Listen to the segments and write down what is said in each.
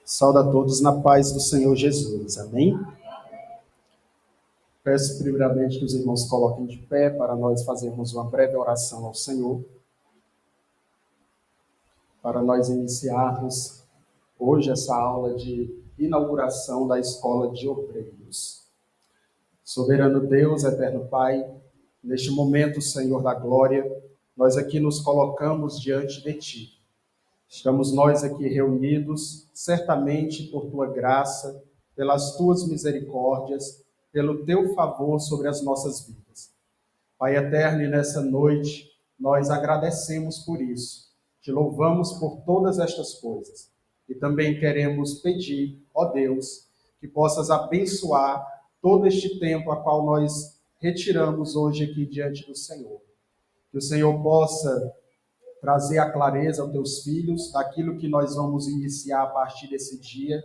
Saúde a todos na paz do Senhor Jesus. Amém? Peço primeiramente que os irmãos coloquem de pé para nós fazermos uma breve oração ao Senhor, para nós iniciarmos hoje essa aula de inauguração da Escola de Obreiros. Soberano Deus, eterno Pai, neste momento, Senhor da glória, nós aqui nos colocamos diante de Ti. Estamos nós aqui reunidos, certamente por Tua graça, pelas Tuas misericórdias, pelo Teu favor sobre as nossas vidas. Pai eterno, e nessa noite, nós agradecemos por isso. Te louvamos por todas estas coisas. E também queremos pedir, ó Deus, que possas abençoar todo este tempo a qual nós retiramos hoje aqui diante do Senhor. Que o Senhor possa trazer a clareza aos teus filhos daquilo que nós vamos iniciar a partir desse dia,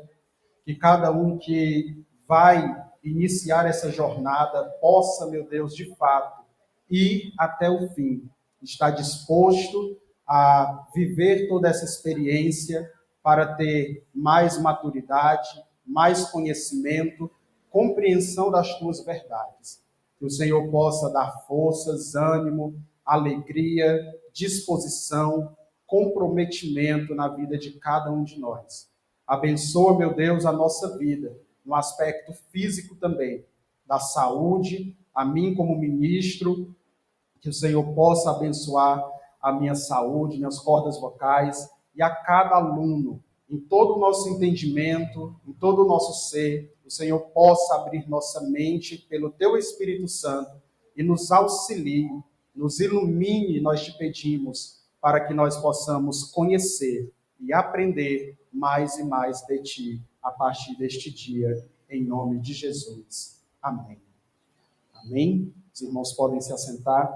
que cada um que vai iniciar essa jornada possa, meu Deus, de fato, ir até o fim, estar disposto a viver toda essa experiência para ter mais maturidade, mais conhecimento, compreensão das tuas verdades. Que o Senhor possa dar forças, ânimo, alegria, disposição, comprometimento na vida de cada um de nós. Abençoa, meu Deus, a nossa vida, no aspecto físico também, da saúde, a mim como ministro, que o Senhor possa abençoar a minha saúde, minhas cordas vocais, e a cada aluno, em todo o nosso entendimento, em todo o nosso ser, o Senhor possa abrir nossa mente pelo Teu Espírito Santo e nos auxilie, nos ilumine, nós te pedimos, para que nós possamos conhecer e aprender mais e mais de Ti a partir deste dia, em nome de Jesus. Amém. Amém. Os irmãos podem se assentar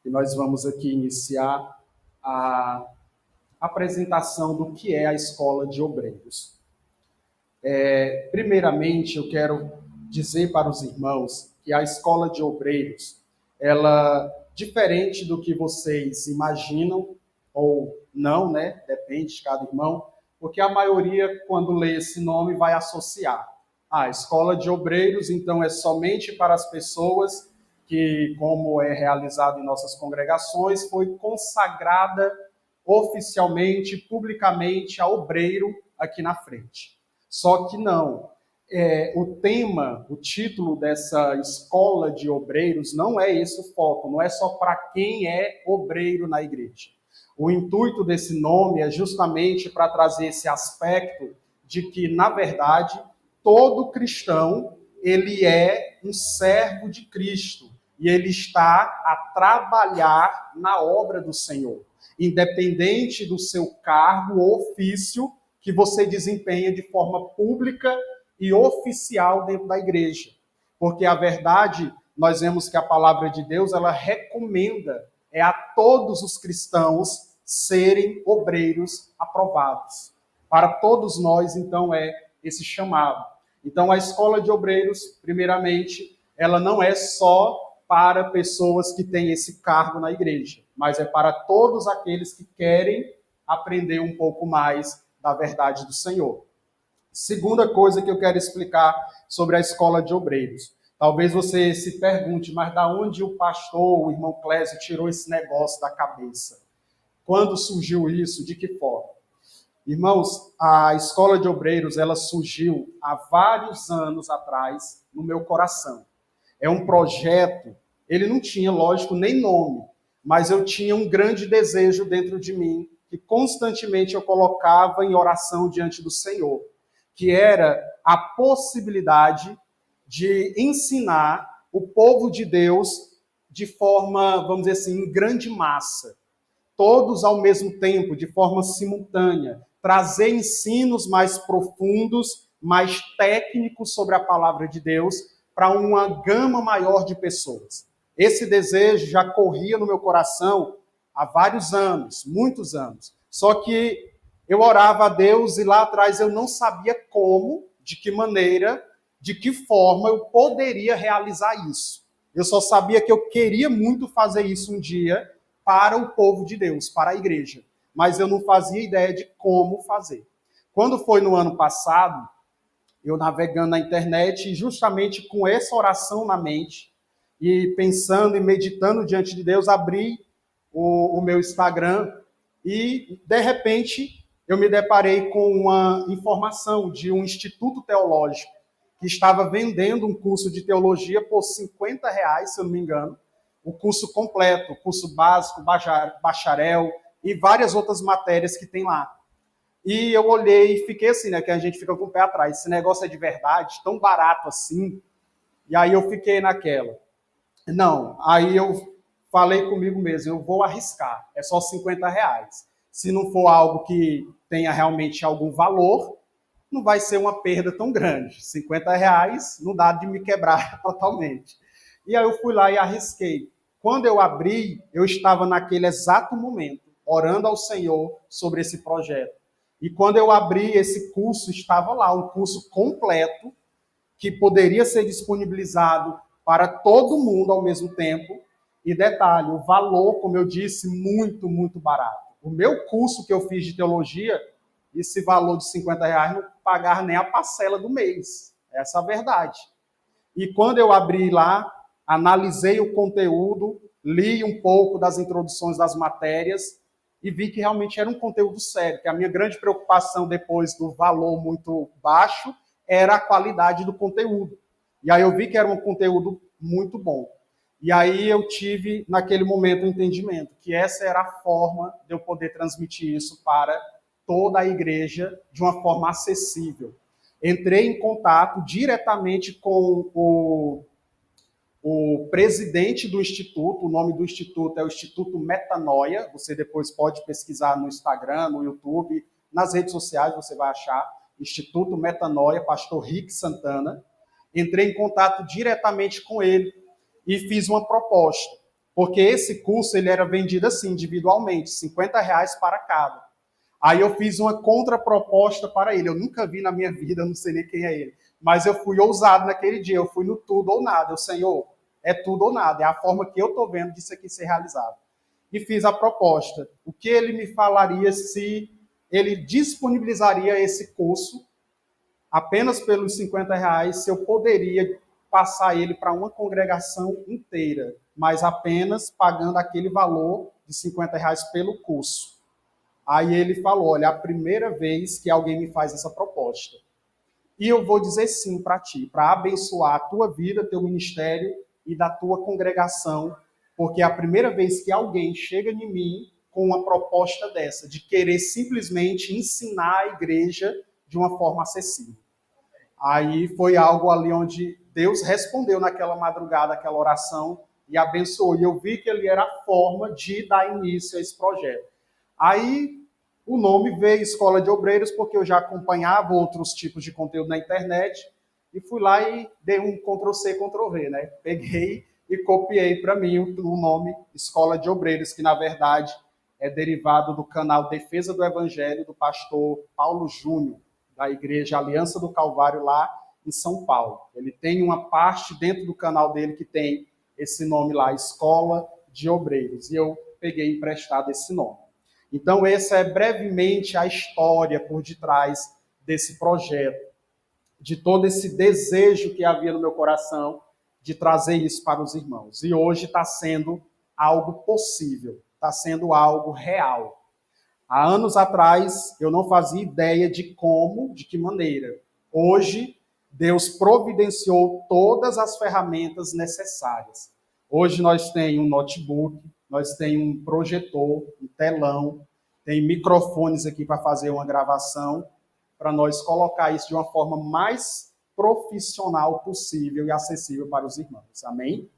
e nós vamos aqui iniciar a apresentação do que é a Escola de Obreiros. Primeiramente, eu quero dizer para os irmãos que a Escola de Obreiros, ela, diferente do que vocês imaginam, ou não, né? Depende de cada irmão, porque a maioria, quando lê esse nome, vai associar. A Escola de Obreiros, então, é somente para as pessoas que, como é realizado em nossas congregações, foi consagrada oficialmente, publicamente, a obreiro aqui na frente. Só que não. O tema, o título dessa escola de obreiros não é esse o foco, não é só para quem é obreiro na igreja. O intuito desse nome é justamente para trazer esse aspecto de que, na verdade, todo cristão, ele é um servo de Cristo e ele está a trabalhar na obra do Senhor, independente do seu cargo ou ofício que você desempenha de forma pública e oficial dentro da igreja. Porque a verdade, nós vemos que a palavra de Deus, ela recomenda a todos os cristãos serem obreiros aprovados. Para todos nós, então, é esse chamado. Então, a escola de obreiros, primeiramente, ela não é só para pessoas que têm esse cargo na igreja, mas é para todos aqueles que querem aprender um pouco mais da verdade do Senhor. Segunda coisa que eu quero explicar sobre a escola de obreiros. Talvez você se pergunte, mas da onde o pastor, o irmão Clésio, tirou esse negócio da cabeça? Quando surgiu isso? De que forma? Irmãos, a escola de obreiros, ela surgiu há vários anos atrás no meu coração. É um projeto, ele não tinha, lógico, nem nome, mas eu tinha um grande desejo dentro de mim, que constantemente eu colocava em oração diante do Senhor, que era a possibilidade de ensinar o povo de Deus de forma, vamos dizer assim, em grande massa, todos ao mesmo tempo, de forma simultânea, trazer ensinos mais profundos, mais técnicos sobre a palavra de Deus para uma gama maior de pessoas. Esse desejo já corria no meu coração há vários anos, muitos anos. Só que eu orava a Deus e lá atrás eu não sabia como, de que maneira, de que forma eu poderia realizar isso. Eu só sabia que eu queria muito fazer isso um dia para o povo de Deus, para a igreja. Mas eu não fazia ideia de como fazer. Quando foi no ano passado, eu navegando na internet e justamente com essa oração na mente e pensando e meditando diante de Deus, abri o meu Instagram e, de repente, eu me deparei com uma informação de um instituto teológico que estava vendendo um curso de teologia por R$ 50, se eu não me engano, o curso completo, o curso básico, bacharel e várias outras matérias que tem lá. E eu olhei e fiquei assim, né, que a gente fica com o pé atrás. Esse negócio é de verdade, tão barato assim. E aí eu fiquei naquela. Não, aí eu falei comigo mesmo, eu vou arriscar, é só R$ 50. Se não for algo que tenha realmente algum valor, não vai ser uma perda tão grande. R$ 50 não dá de me quebrar totalmente. E aí eu fui lá e arrisquei. Quando eu abri, eu estava naquele exato momento, orando ao Senhor sobre esse projeto. E quando eu abri, esse curso estava lá, um curso completo, que poderia ser disponibilizado para todo mundo ao mesmo tempo. E detalhe, o valor, como eu disse, muito, muito barato. O meu curso que eu fiz de teologia, esse valor de R$ 50 não pagar nem a parcela do mês. Essa é a verdade. E quando eu abri lá, analisei o conteúdo, li um pouco das introduções das matérias e vi que realmente era um conteúdo sério, que a minha grande preocupação depois do valor muito baixo era a qualidade do conteúdo. E aí eu vi que era um conteúdo muito bom. E aí eu tive, naquele momento, o entendimento que essa era a forma de eu poder transmitir isso para toda a igreja de uma forma acessível. Entrei em contato diretamente com o presidente do Instituto, o nome do Instituto é o Instituto Metanoia, você depois pode pesquisar no Instagram, no YouTube, nas redes sociais você vai achar, Instituto Metanoia, pastor Rick Santana. Entrei em contato diretamente com ele e fiz uma proposta, porque esse curso ele era vendido assim, individualmente, R$ 50 para cada. Aí eu fiz uma contraproposta para ele. Eu nunca vi na minha vida, não sei nem quem é ele. Mas eu fui ousado naquele dia. Eu fui no tudo ou nada. Eu, Senhor, é tudo ou nada. É a forma que eu estou vendo disso aqui ser realizado. E fiz a proposta. O que ele me falaria se ele disponibilizaria esse curso apenas pelos R$ 50, se eu poderia passar ele para uma congregação inteira, mas apenas pagando aquele valor de R$ 50 pelo curso. Aí ele falou, olha, é a primeira vez que alguém me faz essa proposta. E eu vou dizer sim para ti, para abençoar a tua vida, teu ministério e da tua congregação, porque é a primeira vez que alguém chega em mim com uma proposta dessa, de querer simplesmente ensinar a igreja de uma forma acessível. Aí foi algo ali onde Deus respondeu naquela madrugada, aquela oração, e abençoou. E eu vi que ele era a forma de dar início a esse projeto. Aí o nome veio Escola de Obreiros, porque eu já acompanhava outros tipos de conteúdo na internet, e fui lá e dei um Ctrl+C, Ctrl+V, né? Peguei e copiei para mim o nome Escola de Obreiros, que na verdade é derivado do canal Defesa do Evangelho do pastor Paulo Júnior, da Igreja Aliança do Calvário lá em São Paulo. Ele tem uma parte dentro do canal dele que tem esse nome lá, Escola de Obreiros, e eu peguei emprestado esse nome. Então, essa é brevemente a história por detrás desse projeto, de todo esse desejo que havia no meu coração de trazer isso para os irmãos. E hoje está sendo algo possível, está sendo algo real. Há anos atrás, eu não fazia ideia de como, de que maneira. Hoje, Deus providenciou todas as ferramentas necessárias. Hoje nós temos um notebook, nós temos um projetor, um telão, tem microfones aqui para fazer uma gravação, para nós colocar isso de uma forma mais profissional possível e acessível para os irmãos. Amém?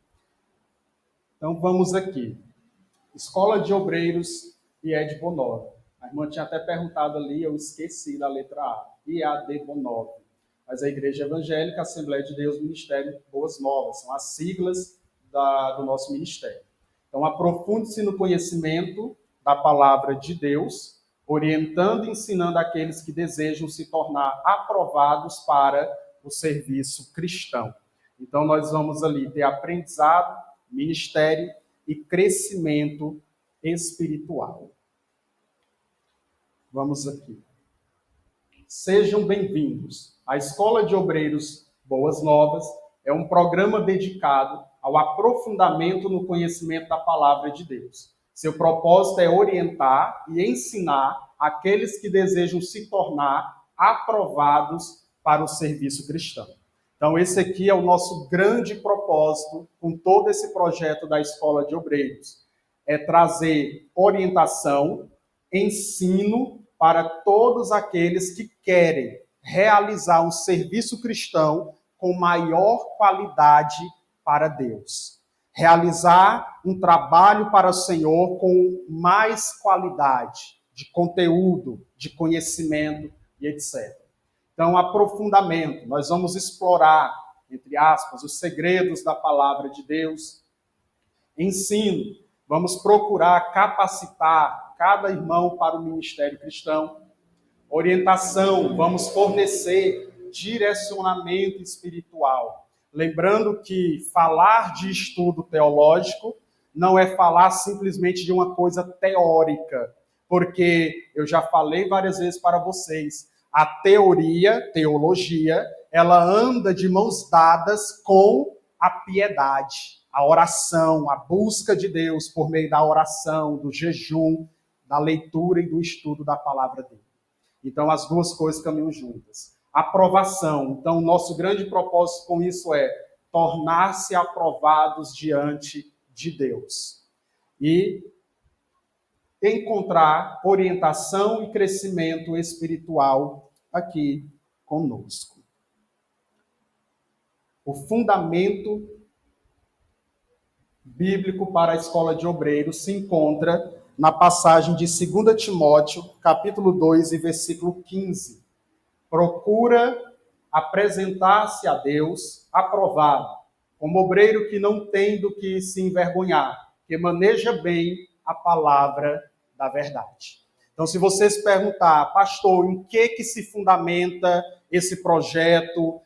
Então vamos aqui. Escola de Obreiros e Ed Bonov. A irmã tinha até perguntado ali, eu esqueci da letra A. IAD Bonov. Mas a Igreja Evangélica, Assembleia de Deus, Ministério Boas Novas. São as siglas do nosso ministério. Então, aprofunde-se no conhecimento da palavra de Deus, orientando e ensinando aqueles que desejam se tornar aprovados para o serviço cristão. Então, nós vamos ali ter aprendizado, ministério e crescimento espiritual. Vamos aqui. Sejam bem-vindos. A Escola de Obreiros Boas Novas é um programa dedicado ao aprofundamento no conhecimento da Palavra de Deus. Seu propósito é orientar e ensinar aqueles que desejam se tornar aprovados para o serviço cristão. Então, esse aqui é o nosso grande propósito com todo esse projeto da Escola de Obreiros. É trazer orientação, ensino para todos aqueles que querem realizar um serviço cristão com maior qualidade para Deus. Realizar um trabalho para o Senhor com mais qualidade de conteúdo, de conhecimento e etc. Então, aprofundamento. Nós vamos explorar, entre aspas, os segredos da palavra de Deus. Ensino. Vamos procurar capacitar cada irmão para o ministério cristão. Orientação. Vamos fornecer direcionamento espiritual. Lembrando que falar de estudo teológico não é falar simplesmente de uma coisa teórica, porque eu já falei várias vezes para vocês, a teologia, ela anda de mãos dadas com a piedade, a oração, a busca de Deus por meio da oração, do jejum, da leitura e do estudo da palavra dele. Então, as duas coisas caminham juntas. Aprovação. Então, o nosso grande propósito com isso é tornar-se aprovados diante de Deus. E encontrar orientação e crescimento espiritual aqui conosco. O fundamento bíblico para a Escola de Obreiros se encontra na passagem de 2 Timóteo, capítulo 2 e versículo 15. Procura apresentar-se a Deus aprovado, como obreiro que não tem do que se envergonhar, que maneja bem a palavra da verdade. Então, se você se perguntar, pastor, em que se fundamenta esse projeto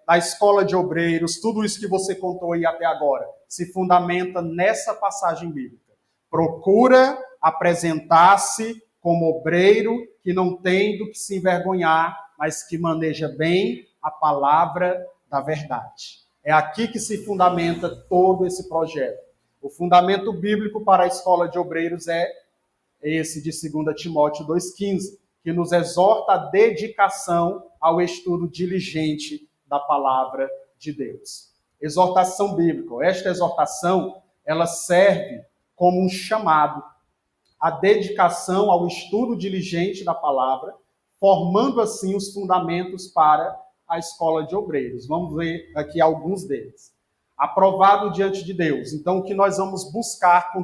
da Escola de Obreiros, tudo isso que você contou aí até agora, se fundamenta nessa passagem bíblica. Procura apresentar-se como obreiro que não tem do que se envergonhar, mas que maneja bem a palavra da verdade. É aqui que se fundamenta todo esse projeto. O fundamento bíblico para a Escola de Obreiros é esse de 2 Timóteo 2,15, que nos exorta a dedicação ao estudo diligente da palavra de Deus. Exortação bíblica. Esta exortação, ela serve como um chamado à dedicação ao estudo diligente da palavra, formando assim os fundamentos para a Escola de Obreiros. Vamos ver aqui alguns deles. Aprovado diante de Deus. Então, o que nós vamos buscar com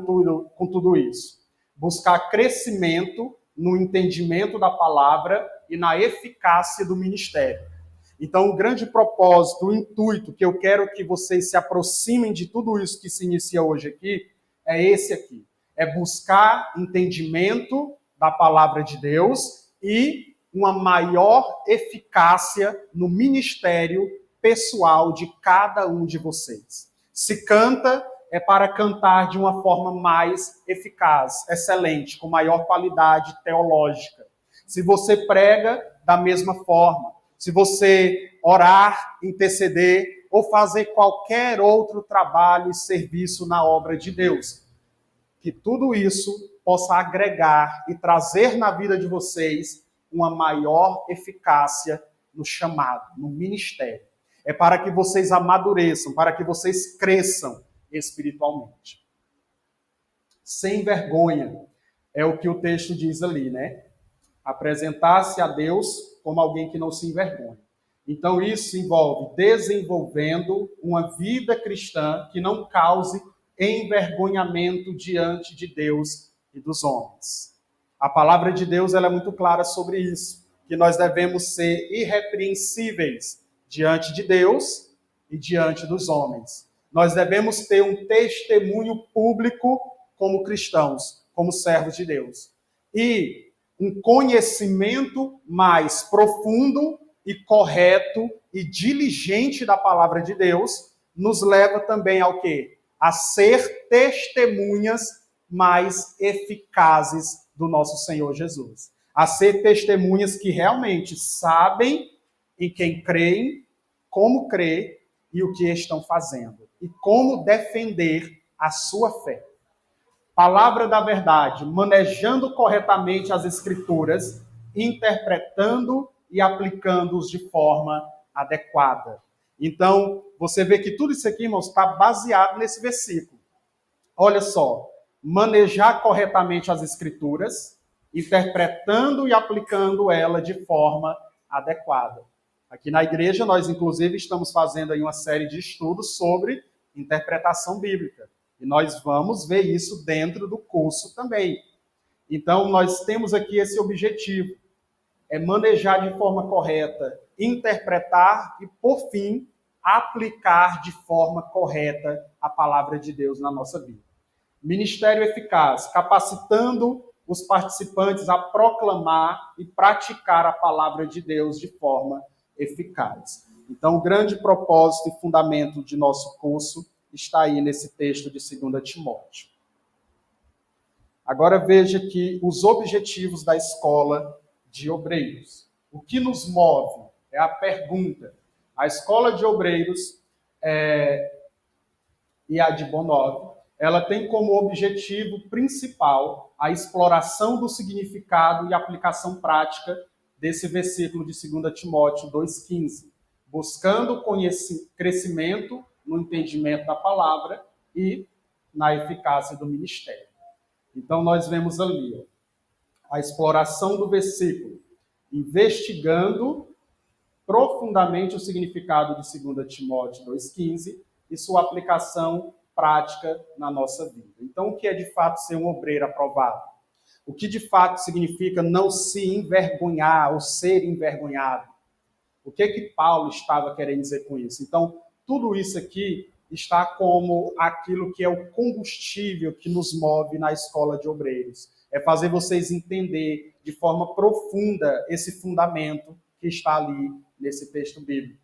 tudo isso? Buscar crescimento no entendimento da palavra e na eficácia do ministério. Então, o grande propósito, o intuito que eu quero que vocês se aproximem de tudo isso que se inicia hoje aqui, é esse aqui. É buscar entendimento da palavra de Deus e uma maior eficácia no ministério pessoal de cada um de vocês. Se canta, é para cantar de uma forma mais eficaz, excelente, com maior qualidade teológica. Se você prega, da mesma forma. Se você orar, interceder ou fazer qualquer outro trabalho e serviço na obra de Deus, que tudo isso possa agregar e trazer na vida de vocês uma maior eficácia no chamado, no ministério. É para que vocês amadureçam, para que vocês cresçam espiritualmente. Sem vergonha, é o que o texto diz ali, né? Apresentar-se a Deus como alguém que não se envergonha. Então, isso envolve desenvolvendo uma vida cristã que não cause envergonhamento diante de Deus e dos homens. A palavra de Deus ela é muito clara sobre isso, que nós devemos ser irrepreensíveis diante de Deus e diante dos homens. Nós devemos ter um testemunho público como cristãos, como servos de Deus. E um conhecimento mais profundo e correto e diligente da palavra de Deus nos leva também ao quê? A ser testemunhas mais eficazes do nosso Senhor Jesus. a ser testemunhas que realmente sabem em quem creem, como crer e o que estão fazendo, e como defender a sua fé. Palavra da verdade, manejando corretamente as Escrituras, interpretando e aplicando-os de forma adequada. Então, você vê que tudo isso aqui, irmãos, está baseado nesse versículo. Olha só, manejar corretamente as Escrituras, interpretando e aplicando ela de forma adequada. Aqui na igreja, nós, inclusive, estamos fazendo aí uma série de estudos sobre interpretação bíblica. E nós vamos ver isso dentro do curso também. Então, nós temos aqui esse objetivo, é manejar de forma correta, interpretar e, por fim, aplicar de forma correta a palavra de Deus na nossa vida. Ministério eficaz, capacitando os participantes a proclamar e praticar a palavra de Deus de forma eficaz. Então, o grande propósito e fundamento de nosso curso está aí nesse texto de 2 Timóteo. Agora veja que os objetivos da escola de obreiros. O que nos move é a pergunta. A escola de obreiros e a de Bonove, ela tem como objetivo principal a exploração do significado e aplicação prática desse versículo de 2 Timóteo 2,15, buscando crescimento no entendimento da palavra e na eficácia do ministério. Então, nós vemos ali a exploração do versículo, investigando profundamente o significado de 2 Timóteo 2,15 e sua aplicação prática na nossa vida. Então, o que é de fato ser um obreiro aprovado? O que de fato significa não se envergonhar ou ser envergonhado? O que é que Paulo estava querendo dizer com isso? Então, tudo isso aqui está como aquilo que é o combustível que nos move na escola de obreiros. É fazer vocês entender de forma profunda esse fundamento que está ali nesse texto bíblico.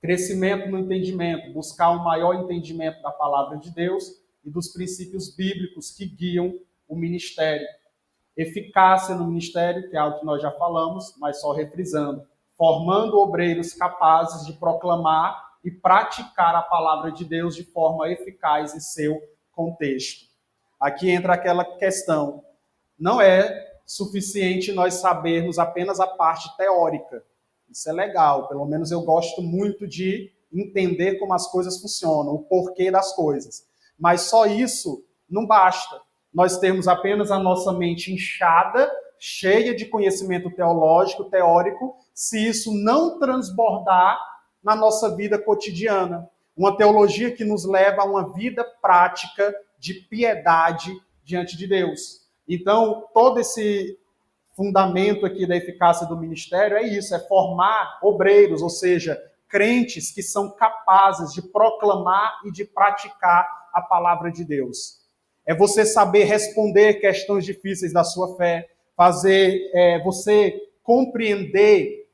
Crescimento no entendimento, buscar um maior entendimento da palavra de Deus e dos princípios bíblicos que guiam o ministério. Eficácia no ministério, que é algo que nós já falamos, mas só refrisando, formando obreiros capazes de proclamar e praticar a palavra de Deus de forma eficaz em seu contexto. Aqui entra aquela questão, não é suficiente nós sabermos apenas a parte teórica. Isso é legal, pelo menos eu gosto muito de entender como as coisas funcionam, o porquê das coisas. Mas só isso não basta. Nós temos apenas a nossa mente inchada, cheia de conhecimento teológico, teórico, se isso não transbordar na nossa vida cotidiana. Uma teologia que nos leva a uma vida prática de piedade diante de Deus. Então, todo esse fundamento aqui da eficácia do ministério é isso, é formar obreiros, ou seja, crentes que são capazes de proclamar e de praticar a palavra de Deus. É você saber responder questões difíceis da sua fé, você compreender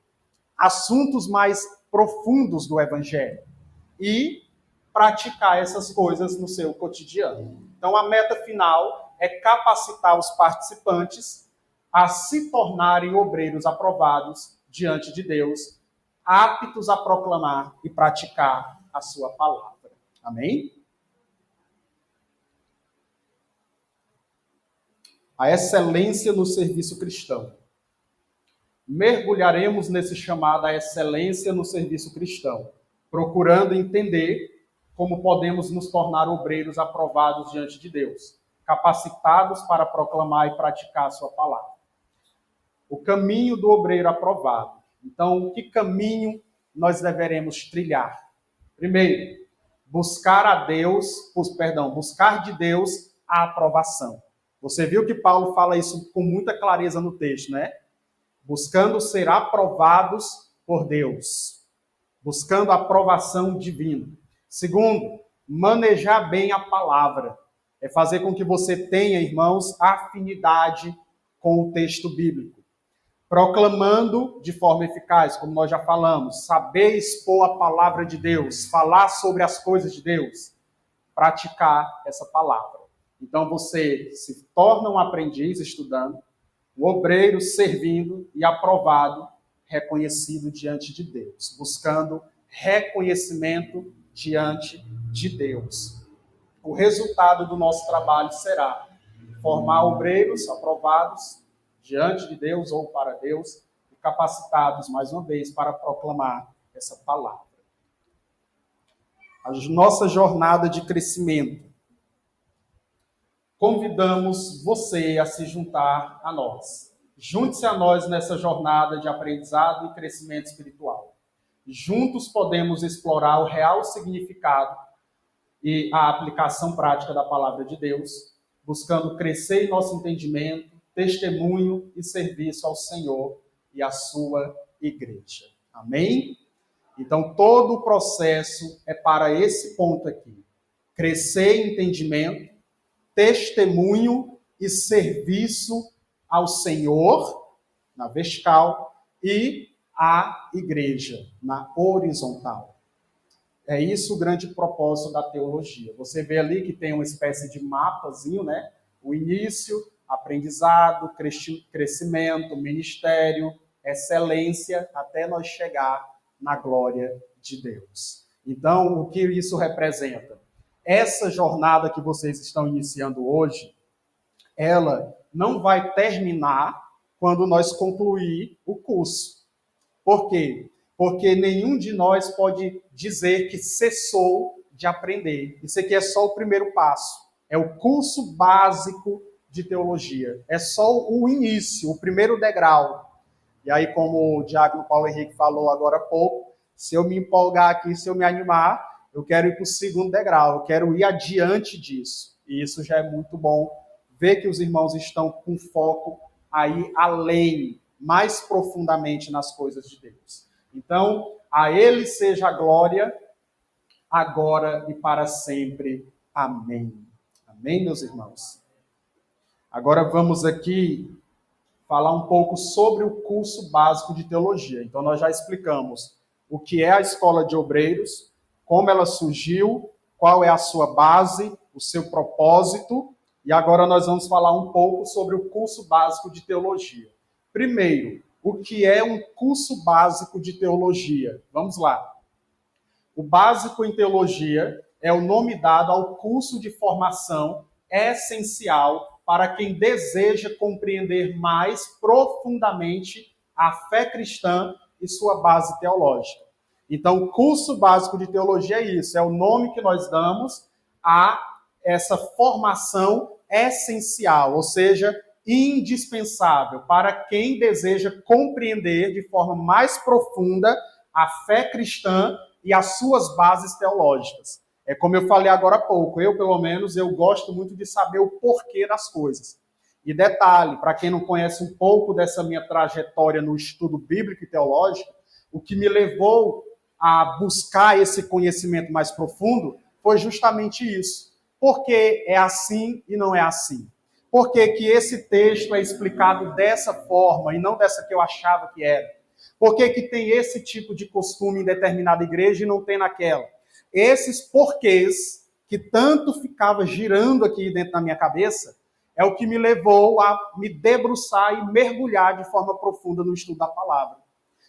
assuntos mais profundos do Evangelho e praticar essas coisas no seu cotidiano. Então, a meta final é capacitar os participantes a se tornarem obreiros aprovados diante de Deus, aptos a proclamar e praticar a sua palavra. Amém? A excelência no serviço cristão. Mergulharemos nesse chamado a excelência no serviço cristão, procurando entender como podemos nos tornar obreiros aprovados diante de Deus, capacitados para proclamar e praticar a sua palavra. O caminho do obreiro aprovado. Então, que caminho nós deveremos trilhar? Primeiro, buscar de Deus a aprovação. Você viu que Paulo fala isso com muita clareza no texto, né? Buscando ser aprovados por Deus. Buscando a aprovação divina. Segundo, manejar bem a palavra. É fazer com que você tenha, irmãos, afinidade com o texto bíblico. Proclamando de forma eficaz, como nós já falamos, saber expor a palavra de Deus, falar sobre as coisas de Deus, praticar essa palavra. Então você se torna um aprendiz estudando, Um obreiro servindo e aprovado, reconhecido diante de Deus, buscando reconhecimento diante de Deus. O resultado do nosso trabalho será formar obreiros aprovados diante de Deus ou para Deus e capacitados, mais uma vez, para proclamar essa palavra. A nossa jornada de crescimento. Convidamos você a se juntar a nós. Junte-se a nós nessa jornada de aprendizado e crescimento espiritual. Juntos podemos explorar o real significado e a aplicação prática da palavra de Deus, buscando crescer em nosso entendimento, testemunho e serviço ao Senhor e à sua igreja. Amém? Então, todo o processo é para esse ponto aqui. Crescer em entendimento, testemunho e serviço ao Senhor, na vertical, e à igreja, na horizontal. É isso o grande propósito da teologia. Você vê ali que tem uma espécie de mapazinho, né? O início, aprendizado, crescimento, ministério, excelência, até nós chegar na glória de Deus. Então, o que isso representa? Essa jornada que vocês estão iniciando hoje, ela não vai terminar quando nós concluir o curso. Por quê? Porque nenhum de nós pode dizer que cessou de aprender. Isso aqui é só o primeiro passo. É o curso básico de teologia. É só o início, o primeiro degrau. E aí, como o diácono Paulo Henrique falou agora há pouco, se eu me empolgar aqui, se eu me animar, eu quero ir para o segundo degrau, eu quero ir adiante disso. E isso já é muito bom. Ver que os irmãos estão com foco aí além, mais profundamente nas coisas de Deus. Então, a Ele seja a glória, agora e para sempre. Amém. Amém, meus irmãos? Agora vamos aqui falar um pouco sobre o curso básico de teologia. Então, nós já explicamos o que é a Escola de Obreiros, como ela surgiu, qual é a sua base, o seu propósito, e agora nós vamos falar um pouco sobre o curso básico de teologia. Primeiro, o que é um curso básico de teologia? Vamos lá. O básico em teologia é o nome dado ao curso de formação essencial para quem deseja compreender mais profundamente a fé cristã e sua base teológica. Então, o curso básico de teologia é isso, é o nome que nós damos a essa formação essencial, ou seja, indispensável para quem deseja compreender de forma mais profunda a fé cristã e as suas bases teológicas. É como eu falei agora há pouco, eu, pelo menos, eu gosto muito de saber o porquê das coisas. E detalhe, para quem não conhece um pouco dessa minha trajetória no estudo bíblico e teológico, o que me levou a buscar esse conhecimento mais profundo foi justamente isso. Por que é assim e não é assim? Por que que esse texto é explicado dessa forma e não dessa que eu achava que era? Por que que tem esse tipo de costume em determinada igreja e não tem naquela? Esses porquês que tanto ficava girando aqui dentro da minha cabeça é o que me levou a me debruçar e mergulhar de forma profunda no estudo da palavra.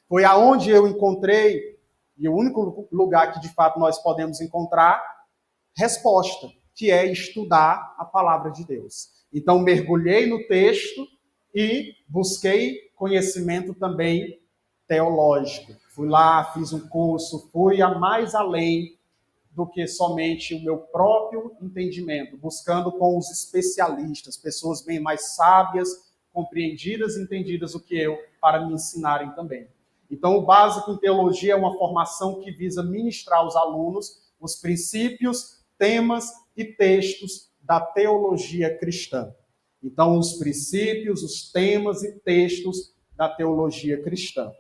Foi aonde eu encontrei, e o único lugar que de fato nós podemos encontrar, resposta, que é estudar a palavra de Deus. Então, mergulhei no texto e busquei conhecimento também teológico. Fui lá, fiz um curso, fui a mais além do que somente o meu próprio entendimento, buscando com os especialistas, pessoas bem mais sábias, compreendidas e entendidas do que eu, para me ensinarem também. Então, o básico em teologia é uma formação que visa ministrar aos alunos os princípios, temas e textos da teologia cristã. Então, os princípios, os temas e textos da teologia cristã.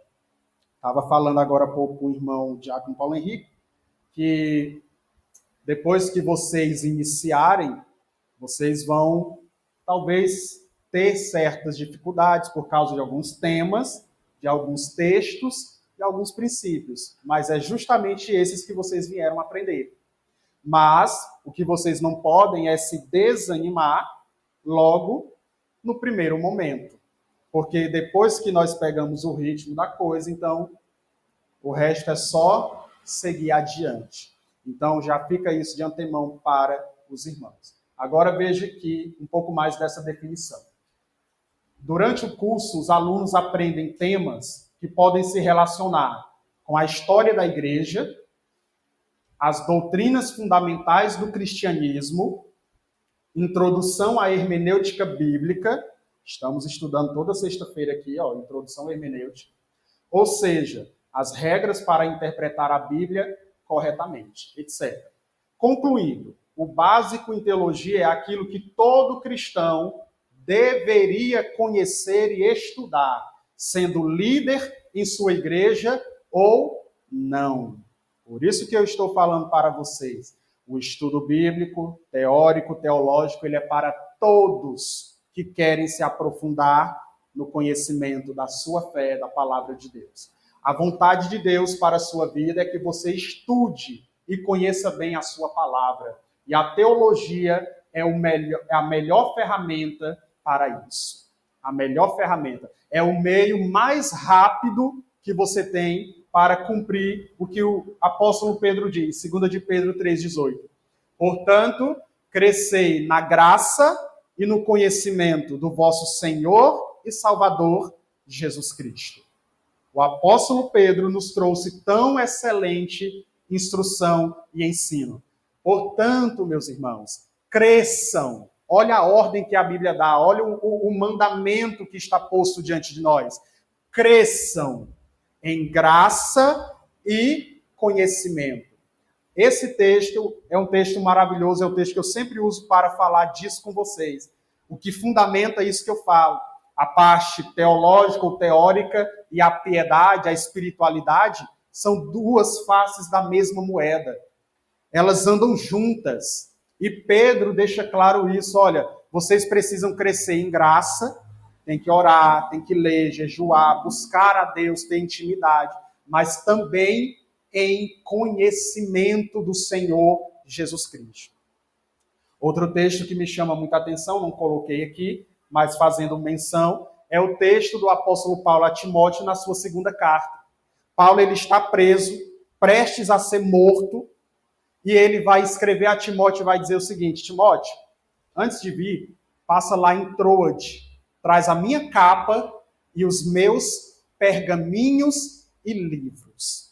Estava falando agora há pouco com o irmão Diácono Paulo Henrique, que depois que vocês iniciarem, vocês vão, talvez, ter certas dificuldades por causa de alguns temas, de alguns textos e alguns princípios. Mas é justamente esses que vocês vieram aprender. Mas o que vocês não podem é se desanimar logo no primeiro momento. porque depois que nós pegamos o ritmo da coisa, então o resto é só seguir adiante. Então já fica isso de antemão para os irmãos. Agora veja aqui um pouco mais dessa definição. Durante o curso, os alunos aprendem temas que podem se relacionar com a história da igreja, as doutrinas fundamentais do cristianismo, introdução à hermenêutica bíblica. Estamos estudando toda sexta-feira aqui, introdução à hermenêutica. Ou seja, as regras para interpretar a Bíblia corretamente, etc. Concluindo, o básico em teologia é aquilo que todo cristão deveria conhecer e estudar, sendo líder em sua igreja ou não. Por isso que eu estou falando para vocês. O estudo bíblico, teórico, teológico, ele é para todos que querem se aprofundar no conhecimento da sua fé, da palavra de Deus. A vontade de Deus para a sua vida é que você estude e conheça bem a sua palavra. E a teologia é a melhor ferramenta para isso. A melhor ferramenta. É o meio mais rápido que você tem para cumprir o que o apóstolo Pedro diz, 2 de Pedro 3,18. Portanto, crescei na graça e no conhecimento do vosso Senhor e Salvador, Jesus Cristo. O apóstolo Pedro nos trouxe tão excelente instrução e ensino. Portanto, meus irmãos, cresçam. Olha a ordem que a Bíblia dá, olha o mandamento que está posto diante de nós. Cresçam em graça e conhecimento. Esse texto é um texto maravilhoso, é um texto que eu sempre uso para falar disso com vocês. O que fundamenta isso que eu falo. A parte teológica ou teórica e a piedade, a espiritualidade, são duas faces da mesma moeda. Elas andam juntas. E Pedro deixa claro isso. Olha, vocês precisam crescer em graça, tem que orar, tem que ler, jejuar, buscar a Deus, ter intimidade, mas também em conhecimento do Senhor Jesus Cristo. Outro texto que me chama muita atenção, não coloquei aqui, mas fazendo menção, é o texto do apóstolo Paulo a Timóteo na sua segunda carta. Paulo ele está preso, prestes a ser morto, e ele vai escrever a Timóteo e vai dizer o seguinte: Timóteo, antes de vir, passa lá em Troade, traz a minha capa e os meus pergaminhos e livros.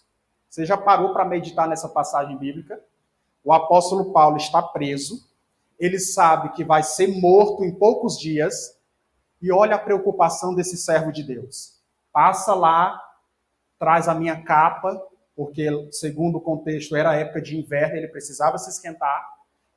Você já parou para meditar nessa passagem bíblica? O apóstolo Paulo está preso, ele sabe que vai ser morto em poucos dias, e olha a preocupação desse servo de Deus. Passa lá, traz a minha capa, porque, segundo o contexto, era época de inverno, ele precisava se esquentar,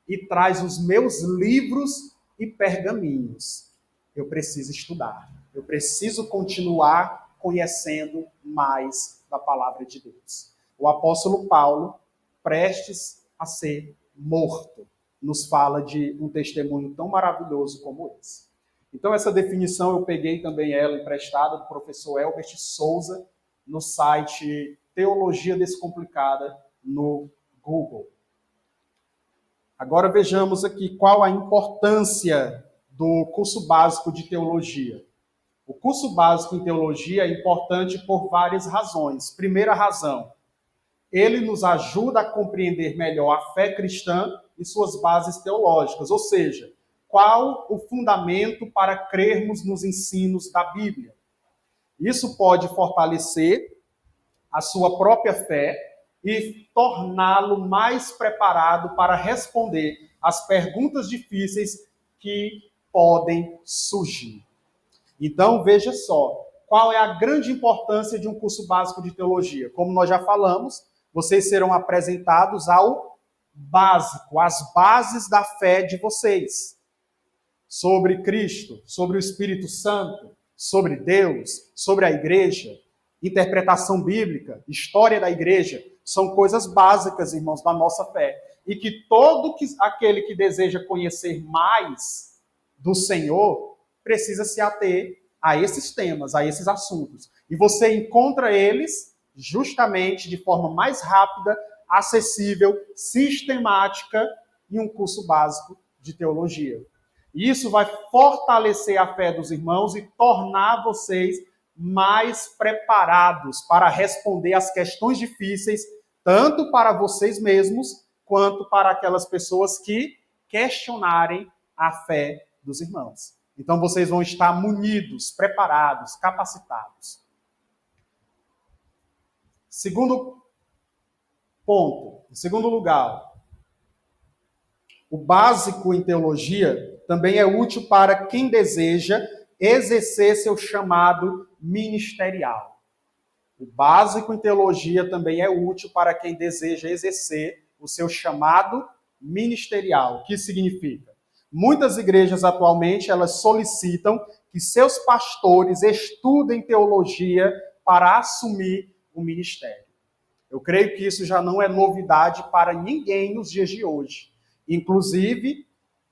e traz os meus livros e pergaminhos. Eu preciso estudar, eu preciso continuar conhecendo mais da palavra de Deus. O apóstolo Paulo, prestes a ser morto, nos fala de um testemunho tão maravilhoso como esse. Então, essa definição eu peguei também ela emprestada do professor Elbert Souza, no site Teologia Descomplicada no Google. Agora vejamos aqui qual a importância do curso básico de teologia. O curso básico em teologia é importante por várias razões. Primeira razão, ele nos ajuda a compreender melhor a fé cristã e suas bases teológicas, ou seja, qual o fundamento para crermos nos ensinos da Bíblia. Isso pode fortalecer a sua própria fé e torná-lo mais preparado para responder às perguntas difíceis que podem surgir. Então, veja só, qual é a grande importância de um curso básico de teologia? Como nós já falamos, vocês serão apresentados ao básico, às bases da fé de vocês. Sobre Cristo, sobre o Espírito Santo, sobre Deus, sobre a igreja, interpretação bíblica, história da igreja, são coisas básicas, irmãos, da nossa fé. E que todo aquele que deseja conhecer mais do Senhor precisa se ater a esses temas, a esses assuntos. E você encontra eles justamente de forma mais rápida, acessível, sistemática em um curso básico de teologia. E isso vai fortalecer a fé dos irmãos e tornar vocês mais preparados para responder às questões difíceis, tanto para vocês mesmos, quanto para aquelas pessoas que questionarem a fé dos irmãos. Então vocês vão estar munidos, preparados, capacitados. Segundo ponto, em segundo lugar, o básico em teologia também é útil para quem deseja exercer seu chamado ministerial. O básico em teologia também é útil para quem deseja exercer o seu chamado ministerial. O que significa? Muitas igrejas atualmente elas solicitam que seus pastores estudem teologia para assumir o ministério. Eu creio que isso já não é novidade para ninguém nos dias de hoje. Inclusive,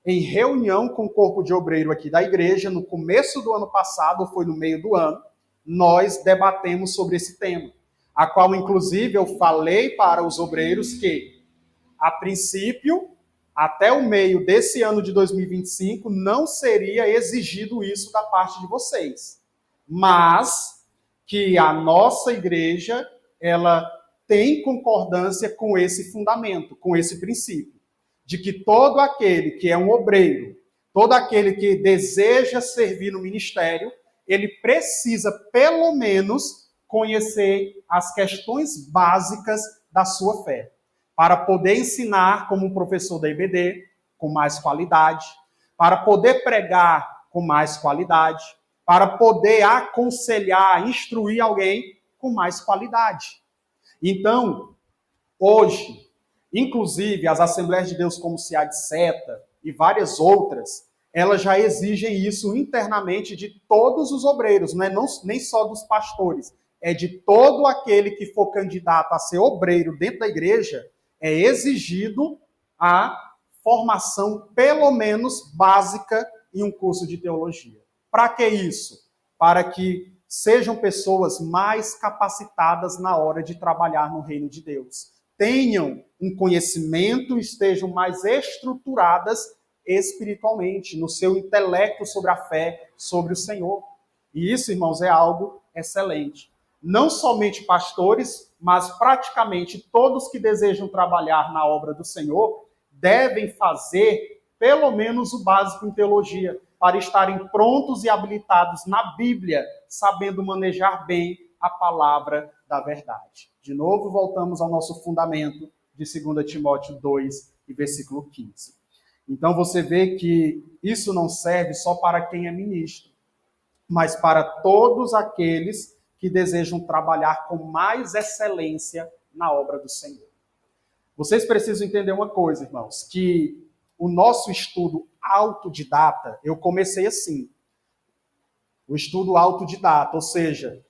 em reunião com o corpo de obreiro aqui da igreja, no começo do ano passado, ou foi no meio do ano, nós debatemos sobre esse tema, a qual, inclusive, eu falei para os obreiros que, a princípio, até o meio desse ano de 2025, não seria exigido isso da parte de vocês. Mas que a nossa igreja, ela tem concordância com esse fundamento, com esse princípio, de que todo aquele que é um obreiro, todo aquele que deseja servir no ministério, ele precisa, pelo menos, conhecer as questões básicas da sua fé, para poder ensinar como um professor da IBD, com mais qualidade, para poder pregar com mais qualidade, para poder aconselhar, instruir alguém com mais qualidade. Então, hoje, inclusive as Assembleias de Deus como SEAD Seta e várias outras, elas já exigem isso internamente de todos os obreiros, não é nem só dos pastores, é de todo aquele que for candidato a ser obreiro dentro da igreja, é exigido a formação, pelo menos básica, em um curso de teologia. Para que isso? Para que sejam pessoas mais capacitadas na hora de trabalhar no reino de Deus. Tenham um conhecimento, estejam mais estruturadas espiritualmente, no seu intelecto sobre a fé, sobre o Senhor. E isso, irmãos, é algo excelente. Não somente pastores, mas praticamente todos que desejam trabalhar na obra do Senhor devem fazer pelo menos o básico em teologia, para estarem prontos e habilitados na Bíblia, sabendo manejar bem a palavra da verdade. De novo, voltamos ao nosso fundamento de 2 Timóteo 2, e versículo 15. Então, você vê que isso não serve só para quem é ministro, mas para todos aqueles que desejam trabalhar com mais excelência na obra do Senhor. Vocês precisam entender uma coisa, irmãos, que o nosso estudo autodidata, eu comecei assim, o estudo autodidata, ou seja,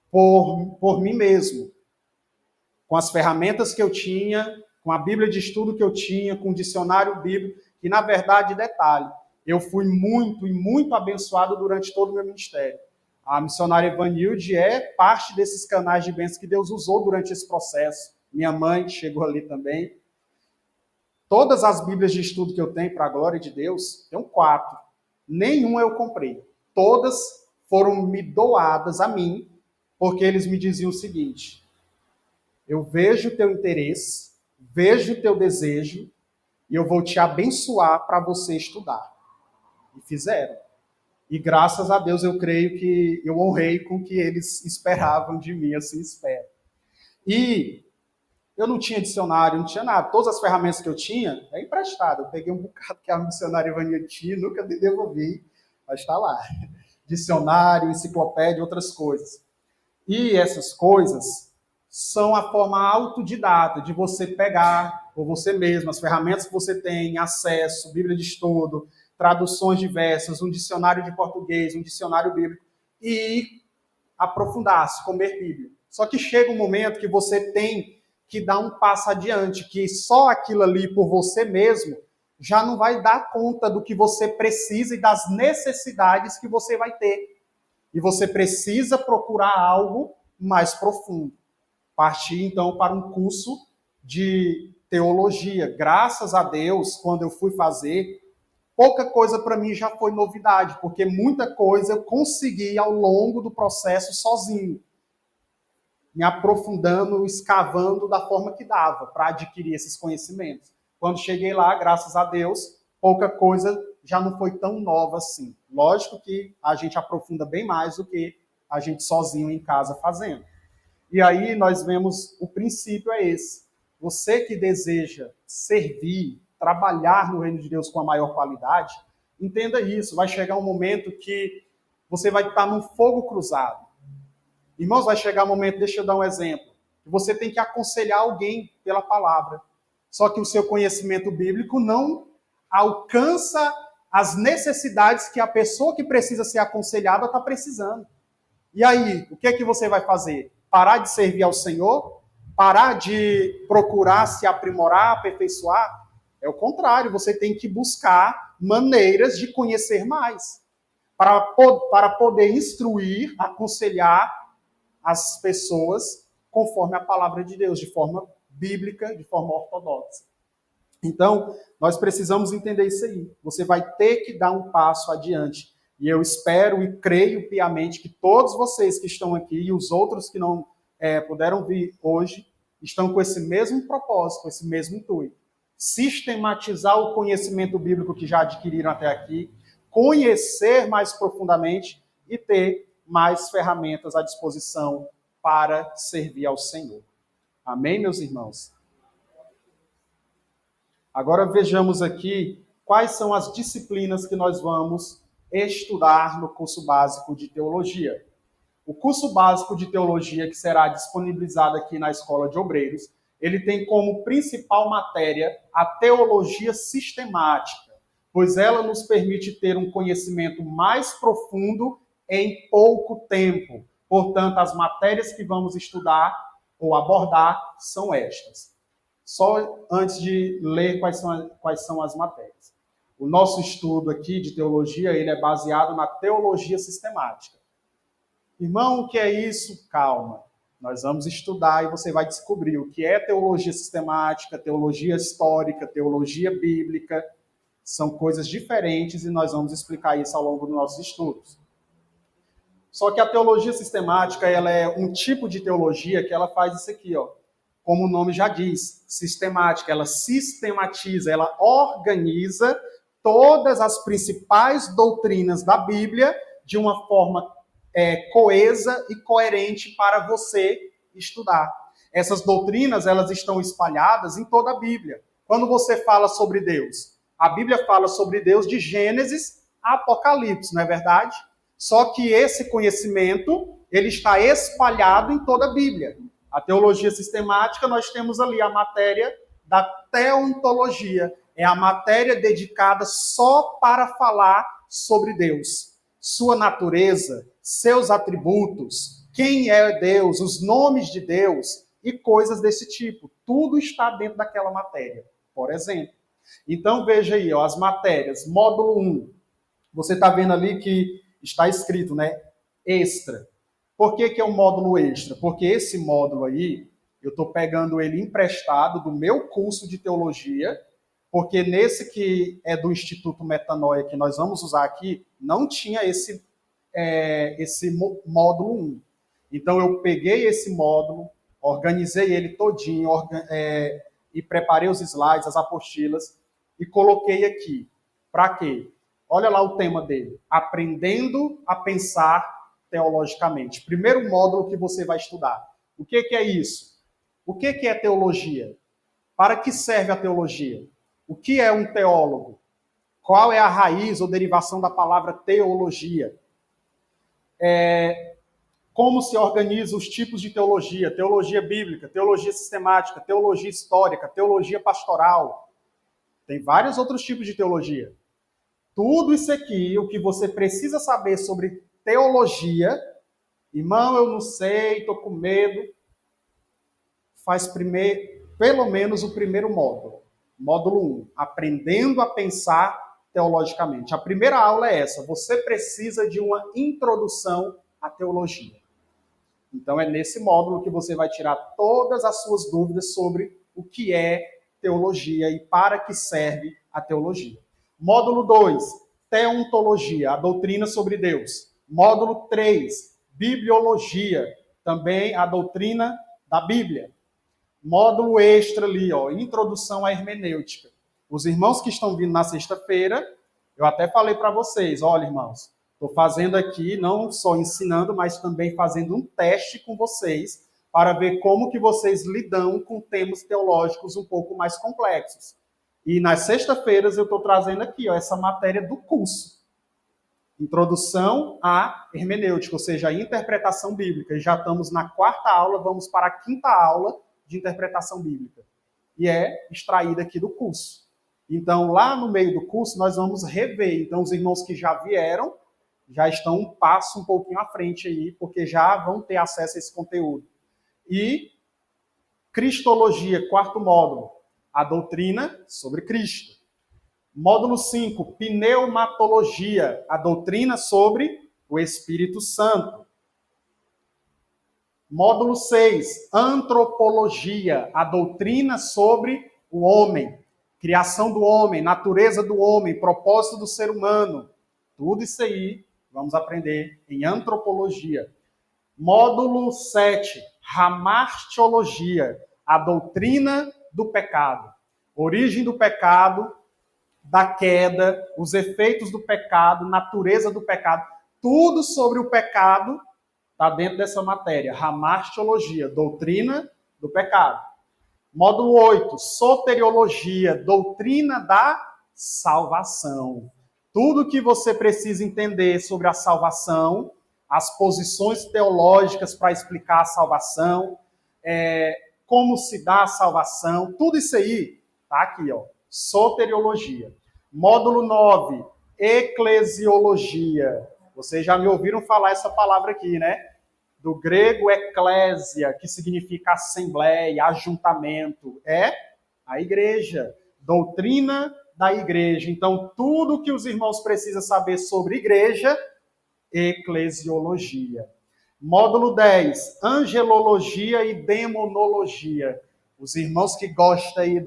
por mim mesmo, com as ferramentas que eu tinha, com a Bíblia de estudo que eu tinha, com o dicionário bíblico, que na verdade, detalhe, eu fui muito e muito abençoado durante todo o meu ministério. A missionária Evanilde é parte desses canais de bênção que Deus usou durante esse processo. Minha mãe chegou ali também. Todas as Bíblias de estudo que eu tenho, para a glória de Deus, tenho 4. Nenhuma eu comprei. Todas foram me doadas a mim, porque eles me diziam o seguinte: eu vejo o teu interesse, vejo o teu desejo, e eu vou te abençoar para você estudar. E fizeram. E graças a Deus eu creio que eu honrei com o que eles esperavam de mim, assim espero. E eu não tinha dicionário, não tinha nada. Todas as ferramentas que eu tinha, é emprestado. Eu peguei um bocado que a missionária Ivania tinha, nunca me devolvi, mas está lá. Dicionário, enciclopédia, outras coisas. E essas coisas são a forma autodidata de você pegar, por você mesmo, as ferramentas que você tem, acesso, Bíblia de estudo, traduções diversas, um dicionário de português, um dicionário bíblico, e aprofundar-se, comer Bíblia. Só que chega um momento que você tem que dar um passo adiante, que só aquilo ali por você mesmo já não vai dar conta do que você precisa e das necessidades que você vai ter. E você precisa procurar algo mais profundo. Partir, então, para um curso de teologia. Graças a Deus, quando eu fui fazer, pouca coisa para mim já foi novidade, porque muita coisa eu consegui ao longo do processo sozinho, me aprofundando, escavando da forma que dava para adquirir esses conhecimentos. Quando cheguei lá, graças a Deus, pouca coisa já não foi tão nova assim. Lógico que a gente aprofunda bem mais do que a gente sozinho em casa fazendo. E aí nós vemos o princípio é esse. Você que deseja servir, trabalhar no reino de Deus com a maior qualidade, entenda isso. Vai chegar um momento que você vai estar num fogo cruzado. Irmãos, vai chegar um momento, deixa eu dar um exemplo, que você tem que aconselhar alguém pela palavra. Só que o seu conhecimento bíblico não alcança as necessidades que a pessoa que precisa ser aconselhada está precisando. E aí, o que é que você vai fazer? Parar de servir ao Senhor? Parar de procurar se aprimorar, aperfeiçoar? É o contrário, você tem que buscar maneiras de conhecer mais, para poder instruir, aconselhar as pessoas conforme a palavra de Deus, de forma bíblica, de forma ortodoxa. Então, nós precisamos entender isso aí. Você vai ter que dar um passo adiante. E eu espero e creio piamente que todos vocês que estão aqui e os outros que não puderam vir hoje estão com esse mesmo propósito, com esse mesmo intuito. Sistematizar o conhecimento bíblico que já adquiriram até aqui, conhecer mais profundamente e ter mais ferramentas à disposição para servir ao Senhor. Amém, meus irmãos? Agora vejamos aqui quais são as disciplinas que nós vamos estudar no curso básico de teologia. O curso básico de teologia que será disponibilizado aqui na Escola de Obreiros, ele tem como principal matéria a teologia sistemática, pois ela nos permite ter um conhecimento mais profundo em pouco tempo. Portanto, as matérias que vamos estudar ou abordar são estas. Só antes de ler quais são as matérias. O nosso estudo aqui de teologia, ele é baseado na teologia sistemática. Irmão, o que é isso? Calma. Nós vamos estudar e você vai descobrir o que é teologia sistemática, teologia histórica, teologia bíblica. São coisas diferentes e nós vamos explicar isso ao longo dos nossos estudos. Só que a teologia sistemática, ela é um tipo de teologia que ela faz isso aqui, ó. Como o nome já diz, sistemática. Ela sistematiza, ela organiza todas as principais doutrinas da Bíblia de uma forma coesa e coerente para você estudar. Essas doutrinas, elas estão espalhadas em toda a Bíblia. Quando você fala sobre Deus, a Bíblia fala sobre Deus de Gênesis a Apocalipse, não é verdade? Só que esse conhecimento, ele está espalhado em toda a Bíblia. A teologia sistemática, nós temos ali a matéria da teontologia. É a matéria dedicada só para falar sobre Deus. Sua natureza, seus atributos, quem é Deus, os nomes de Deus e coisas desse tipo. Tudo está dentro daquela matéria, por exemplo. Então, veja aí, ó, as matérias. Módulo 1. Você está vendo ali que está escrito, né? Extra. Por que é um módulo extra? Porque esse módulo aí, eu estou pegando ele emprestado do meu curso de teologia, porque nesse que é do Instituto Metanoia, que nós vamos usar aqui, não tinha esse módulo 1. Então, eu peguei esse módulo, organizei ele todinho, e preparei os slides, as apostilas, e coloquei aqui. Para quê? Olha lá o tema dele. Aprendendo a pensar teologicamente. Primeiro módulo que você vai estudar. O que é isso? O que é teologia? Para que serve a teologia? O que é um teólogo? Qual é a raiz ou derivação da palavra teologia? Como se organizam os tipos de teologia? Teologia bíblica, teologia sistemática, teologia histórica, teologia pastoral. Tem vários outros tipos de teologia. Tudo isso aqui, o que você precisa saber sobre teologia, irmão, eu não sei, estou com medo, faz pelo menos o primeiro módulo. Módulo 1, aprendendo a pensar teologicamente. A primeira aula é essa, você precisa de uma introdução à teologia. Então é nesse módulo que você vai tirar todas as suas dúvidas sobre o que é teologia e para que serve a teologia. Módulo 2, teontologia, a doutrina sobre Deus. Módulo 3, bibliologia, também a doutrina da Bíblia. Módulo extra ali, ó, introdução à hermenêutica. Os irmãos que estão vindo na sexta-feira, eu até falei para vocês, olha, irmãos, estou fazendo aqui, não só ensinando, mas também fazendo um teste com vocês para ver como que vocês lidam com temas teológicos um pouco mais complexos. E nas sextas-feiras eu estou trazendo aqui, ó, essa matéria do curso. Introdução à hermenêutica, ou seja, a interpretação bíblica. Já estamos na quarta aula, vamos para a quinta aula de interpretação bíblica. E é extraída aqui do curso. Então, lá no meio do curso, nós vamos rever. Então, os irmãos que já vieram, já estão um passo um pouquinho à frente aí, porque já vão ter acesso a esse conteúdo. E Cristologia, quarto módulo, a doutrina sobre Cristo. Módulo 5, pneumatologia, a doutrina sobre o Espírito Santo. Módulo 6, antropologia, a doutrina sobre o homem, criação do homem, natureza do homem, propósito do ser humano. Tudo isso aí vamos aprender em antropologia. Módulo 7, hamartiologia, a doutrina do pecado. Origem do pecado, da queda, os efeitos do pecado, natureza do pecado. Tudo sobre o pecado está dentro dessa matéria. Hamartiologia, doutrina do pecado. Módulo 8, soteriologia, doutrina da salvação. Tudo que você precisa entender sobre a salvação, as posições teológicas para explicar a salvação, como se dá a salvação, tudo isso aí está aqui, ó, soteriologia. Módulo 9, eclesiologia. Vocês já me ouviram falar essa palavra aqui, né? Do grego eclésia, que significa assembleia, ajuntamento. É a igreja, doutrina da igreja. Então, tudo que os irmãos precisam saber sobre igreja, eclesiologia. Módulo 10, angelologia e demonologia. Os irmãos que gostam aí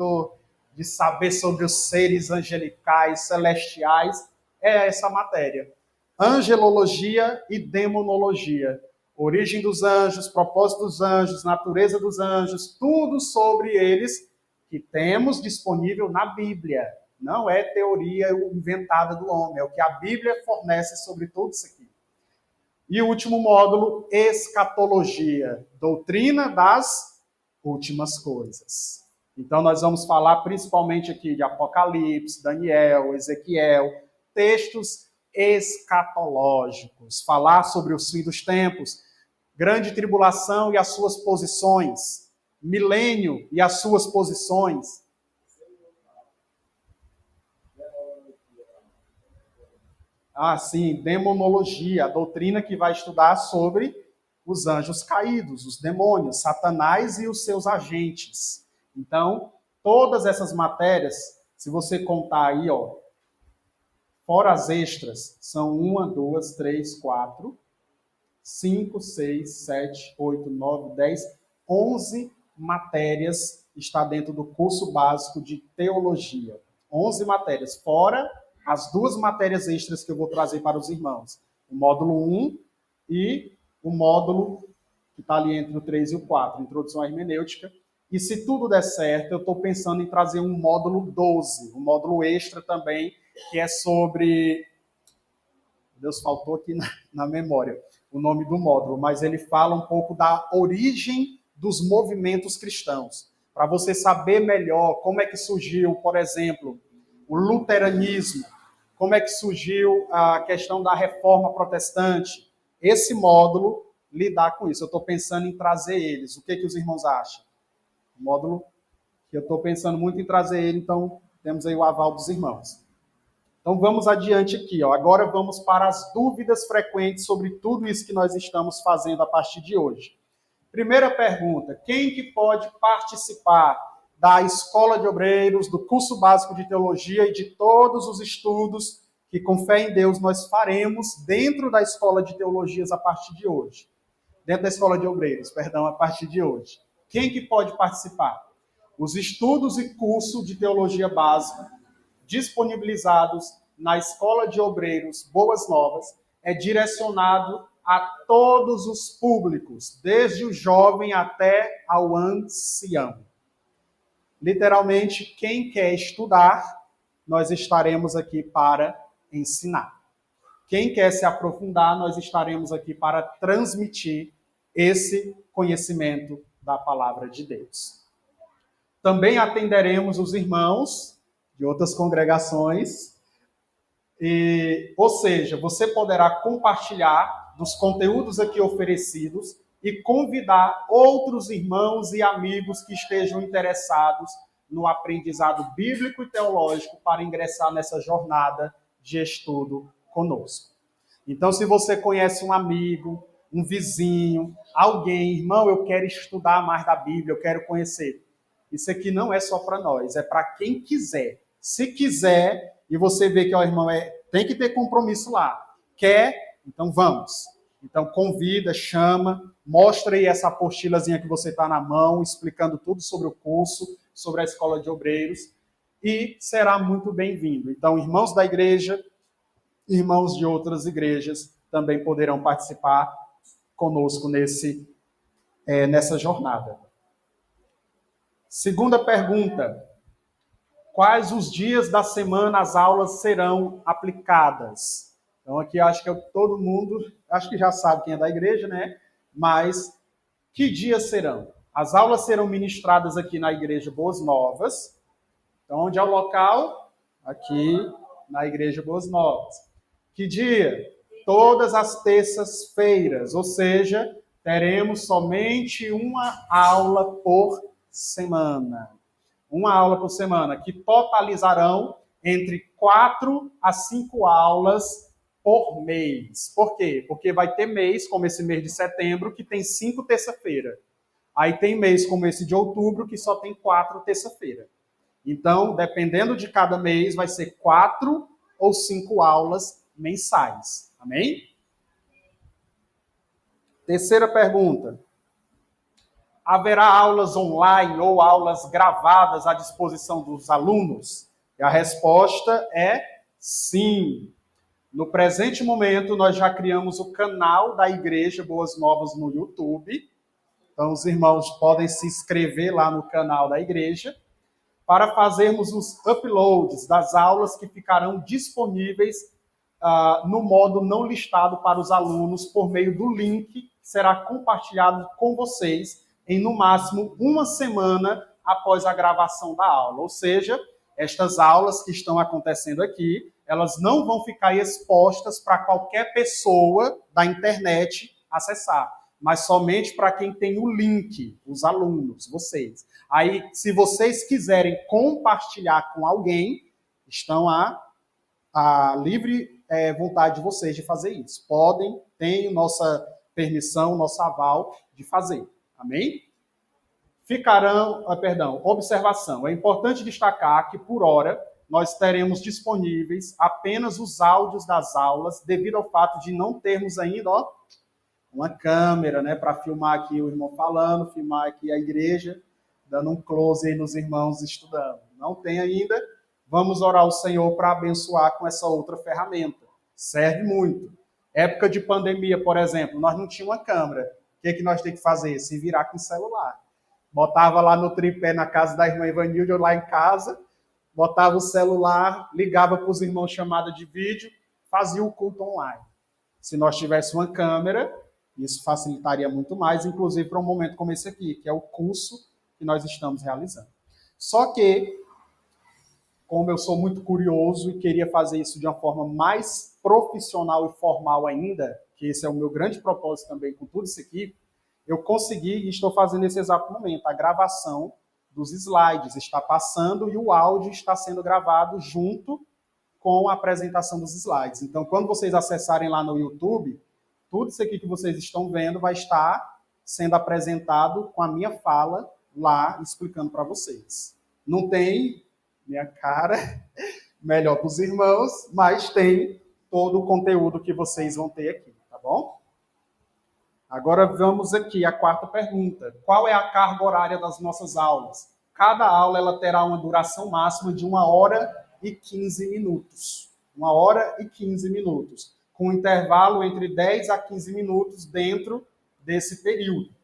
de saber sobre os seres angelicais, celestiais, é essa matéria. Angelologia e demonologia. Origem dos anjos, propósito dos anjos, natureza dos anjos, tudo sobre eles que temos disponível na Bíblia. Não é teoria inventada do homem, é o que a Bíblia fornece sobre tudo isso aqui. E o último módulo, escatologia, doutrina das últimas coisas. Então, nós vamos falar principalmente aqui de Apocalipse, Daniel, Ezequiel, textos escatológicos, falar sobre os fins dos tempos, grande tribulação e as suas posições, milênio e as suas posições. Sim, demonologia, a doutrina que vai estudar sobre os anjos caídos, os demônios, Satanás e os seus agentes. Então, todas essas matérias, se você contar aí, ó, fora as extras, são 1, 2, 3, 4, 5, 6, 7, 8, 9, 10, 11 matérias está dentro do curso básico de teologia. 11 matérias, fora as 2 matérias extras que eu vou trazer para os irmãos. O módulo 1 e o módulo que está ali entre o 3 e o 4, Introdução à Hermenêutica. E se tudo der certo, eu estou pensando em trazer um módulo 12, um módulo extra também, que é sobre... Deus, faltou aqui na memória o nome do módulo, mas ele fala um pouco da origem dos movimentos cristãos. Para você saber melhor como é que surgiu, por exemplo, o luteranismo, como é que surgiu a questão da reforma protestante. Esse módulo lidar com isso. Eu estou pensando em trazer eles. O que os irmãos acham? O módulo que eu estou pensando muito em trazer ele, então temos aí o aval dos irmãos. Então vamos adiante aqui, ó. Agora vamos para as dúvidas frequentes sobre tudo isso que nós estamos fazendo a partir de hoje. Primeira pergunta, quem que pode participar da Escola de Obreiros, do curso básico de teologia e de todos os estudos que, com fé em Deus, nós faremos dentro da Escola de Teologias a partir de hoje? Dentro da Escola de Obreiros, perdão, a partir de hoje. Quem que pode participar? Os estudos e curso de teologia básica disponibilizados na Escola de Obreiros Boas Novas é direcionado a todos os públicos, desde o jovem até ao ancião. Literalmente, quem quer estudar, nós estaremos aqui para ensinar. Quem quer se aprofundar, nós estaremos aqui para transmitir esse conhecimento da palavra de Deus. Também atenderemos os irmãos de outras congregações, ou seja, você poderá compartilhar dos conteúdos aqui oferecidos e convidar outros irmãos e amigos que estejam interessados no aprendizado bíblico e teológico para ingressar nessa jornada de estudo conosco. Então, se você conhece um amigo, um vizinho, alguém, irmão, eu quero estudar mais da Bíblia, eu quero conhecer. Isso aqui não é só para nós, é para quem quiser. Se quiser, e você vê que o irmão tem que ter compromisso lá. Quer? Então vamos. Então convida, chama, mostra aí essa apostilazinha que você está na mão, explicando tudo sobre o curso, sobre a Escola de Obreiros, e será muito bem-vindo. Então, irmãos da igreja, irmãos de outras igrejas também poderão participar conosco nessa jornada. Segunda pergunta: quais os dias da semana as aulas serão aplicadas? Então aqui acho que todo mundo, acho que já sabe quem é da igreja, né? Mas que dias serão? As aulas serão ministradas aqui na Igreja Boas Novas. Então, onde é o local? Aqui na Igreja Boas Novas. Que dia? Todas as terças-feiras, ou seja, teremos somente uma aula por semana. Uma aula por semana, que totalizarão entre 4 a 5 aulas por mês. Por quê? Porque vai ter mês, como esse mês de setembro, que tem 5 terça-feira. Aí tem mês como esse de outubro, que só tem 4 terça-feira. Então, dependendo de cada mês, vai ser 4 ou 5 aulas mensais. Amém? Terceira pergunta: haverá aulas online ou aulas gravadas à disposição dos alunos? E a resposta é sim. No presente momento, nós já criamos o canal da Igreja Boas Novas no YouTube. Então, os irmãos podem se inscrever lá no canal da igreja para fazermos os uploads das aulas que ficarão disponíveis no modo não listado para os alunos por meio do link que será compartilhado com vocês em, no máximo, uma semana após a gravação da aula. Ou seja, estas aulas que estão acontecendo aqui, elas não vão ficar expostas para qualquer pessoa da internet acessar, mas somente para quem tem o link, os alunos, vocês. Aí, se vocês quiserem compartilhar com alguém, estão a livre vontade de vocês de fazer isso. Podem, têm nossa permissão, nosso aval de fazer. Amém? Observação. É importante destacar que, por hora, nós teremos disponíveis apenas os áudios das aulas, devido ao fato de não termos ainda, uma câmera, né, para filmar aqui o irmão falando, filmar aqui a igreja, dando um close aí nos irmãos estudando. Não tem ainda. Vamos orar ao Senhor para abençoar com essa outra ferramenta. Serve muito. Época de pandemia, por exemplo, nós não tínhamos uma câmera. O que nós temos que fazer? Se virar com o celular. Botava lá no tripé na casa da irmã Ivanilde, ou lá em casa, botava o celular, ligava para os irmãos chamada de vídeo, fazia o culto online. Se nós tivéssemos uma câmera, isso facilitaria muito mais, inclusive para um momento como esse aqui, que é o curso que nós estamos realizando. Só que, como eu sou muito curioso e queria fazer isso de uma forma mais profissional e formal ainda, que esse é o meu grande propósito também com tudo isso aqui, eu consegui e estou fazendo nesse exato momento a gravação dos slides. Está passando e o áudio está sendo gravado junto com a apresentação dos slides. Então, quando vocês acessarem lá no YouTube, tudo isso aqui que vocês estão vendo vai estar sendo apresentado com a minha fala lá, explicando para vocês. Não tem minha cara, melhor para os irmãos, mas tem todo o conteúdo que vocês vão ter aqui, tá bom? Agora vamos aqui à quarta pergunta. Qual é a carga horária das nossas aulas? Cada aula ela terá uma duração máxima de 1 hora e 15 minutos. 1 hora e 15 minutos, com um intervalo entre 10 a 15 minutos dentro desse período.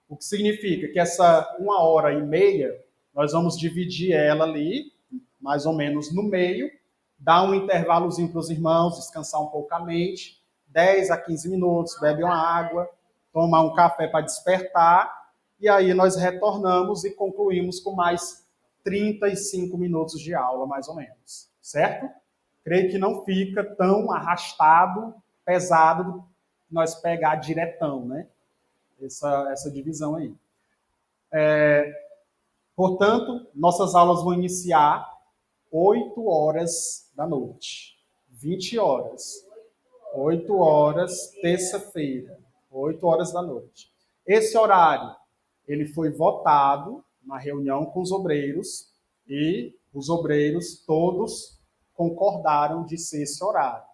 O que significa que essa 1 hora e meia, nós vamos dividir ela ali, mais ou menos no meio, dar um intervalozinho para os irmãos, descansar um pouco a mente, 10 a 15 minutos, bebe uma água, tomar um café para despertar, e aí nós retornamos e concluímos com mais 35 minutos de aula, mais ou menos. Certo? Creio que não fica tão arrastado, pesado, nós pegar diretão, né? Essa divisão aí. Portanto, nossas aulas vão iniciar 8 horas da noite. 20 horas. 8 horas, terça-feira. 8 horas da noite. Esse horário, ele foi votado na reunião com os obreiros e os obreiros todos concordaram de ser esse horário.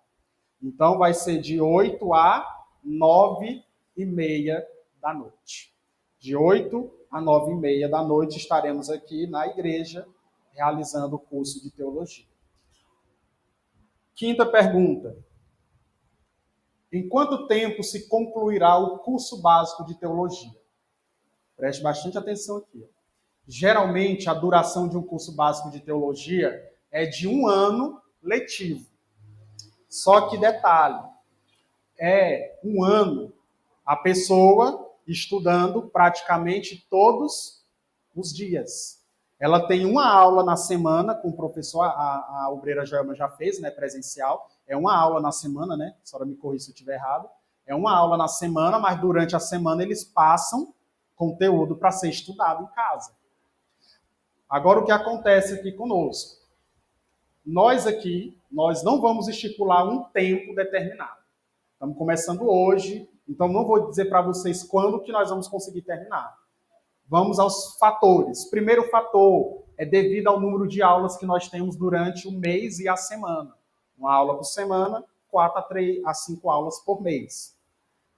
Então, vai ser de 8 a 9h30 da noite. De 8 a 9h30 da noite estaremos aqui na igreja realizando o curso de teologia. Quinta pergunta. Em quanto tempo se concluirá o curso básico de teologia? Preste bastante atenção aqui. Geralmente, a duração de um curso básico de teologia é de 1 ano letivo. Só que detalhe, é 1 ano a pessoa estudando praticamente todos os dias. Ela tem uma aula na semana com o professor, a obreira Joelma já fez, né, presencial. É uma aula na semana, né? A senhora me corrija se eu estiver errado. É uma aula na semana, mas durante a semana eles passam conteúdo para ser estudado em casa. Agora, o que acontece aqui conosco? Nós não vamos estipular um tempo determinado. Estamos começando hoje, então não vou dizer para vocês quando que nós vamos conseguir terminar. Vamos aos fatores. Primeiro fator é devido ao número de aulas que nós temos durante o mês e a semana. Uma aula por semana, 4 a 5 aulas por mês.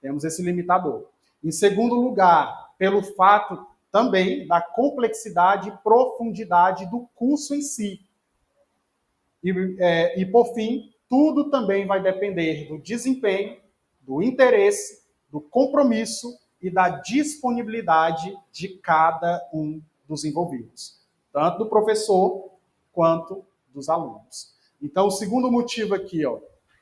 Temos esse limitador. Em segundo lugar, pelo fato também da complexidade e profundidade do curso em si. E por fim, tudo também vai depender do desempenho, do interesse, do compromisso e da disponibilidade de cada um dos envolvidos, tanto do professor quanto dos alunos. Então, o segundo motivo aqui,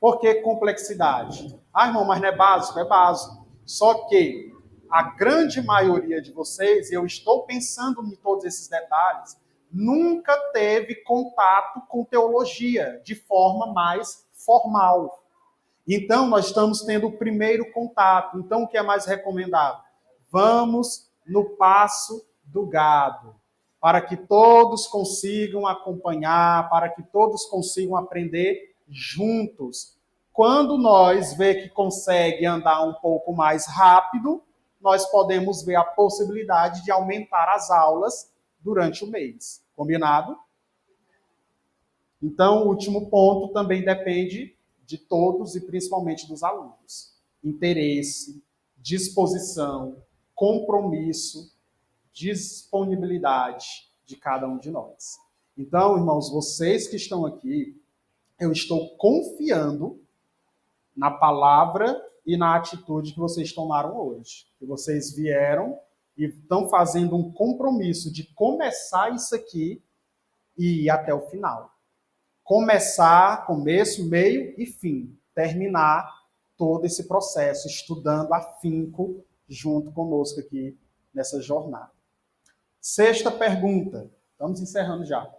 por que complexidade? Irmão, mas não é básico? É básico. Só que a grande maioria de vocês, e eu estou pensando em todos esses detalhes, nunca teve contato com teologia de forma mais formal. Então, nós estamos tendo o primeiro contato. Então, o que é mais recomendado? Vamos no passo do gado, para que todos consigam acompanhar, para que todos consigam aprender juntos. Quando nós vê que consegue andar um pouco mais rápido, nós podemos ver a possibilidade de aumentar as aulas durante o mês. Combinado? Então, o último ponto também depende de todos e principalmente dos alunos. Interesse, disposição, compromisso, disponibilidade de cada um de nós. Então, irmãos, vocês que estão aqui, eu estou confiando na palavra e na atitude que vocês tomaram hoje. Que vocês vieram e estão fazendo um compromisso de começar isso aqui e ir até o final. Começar, começo, meio e fim. Terminar todo esse processo, estudando afinco junto conosco aqui nessa jornada. Sexta pergunta. Estamos encerrando já.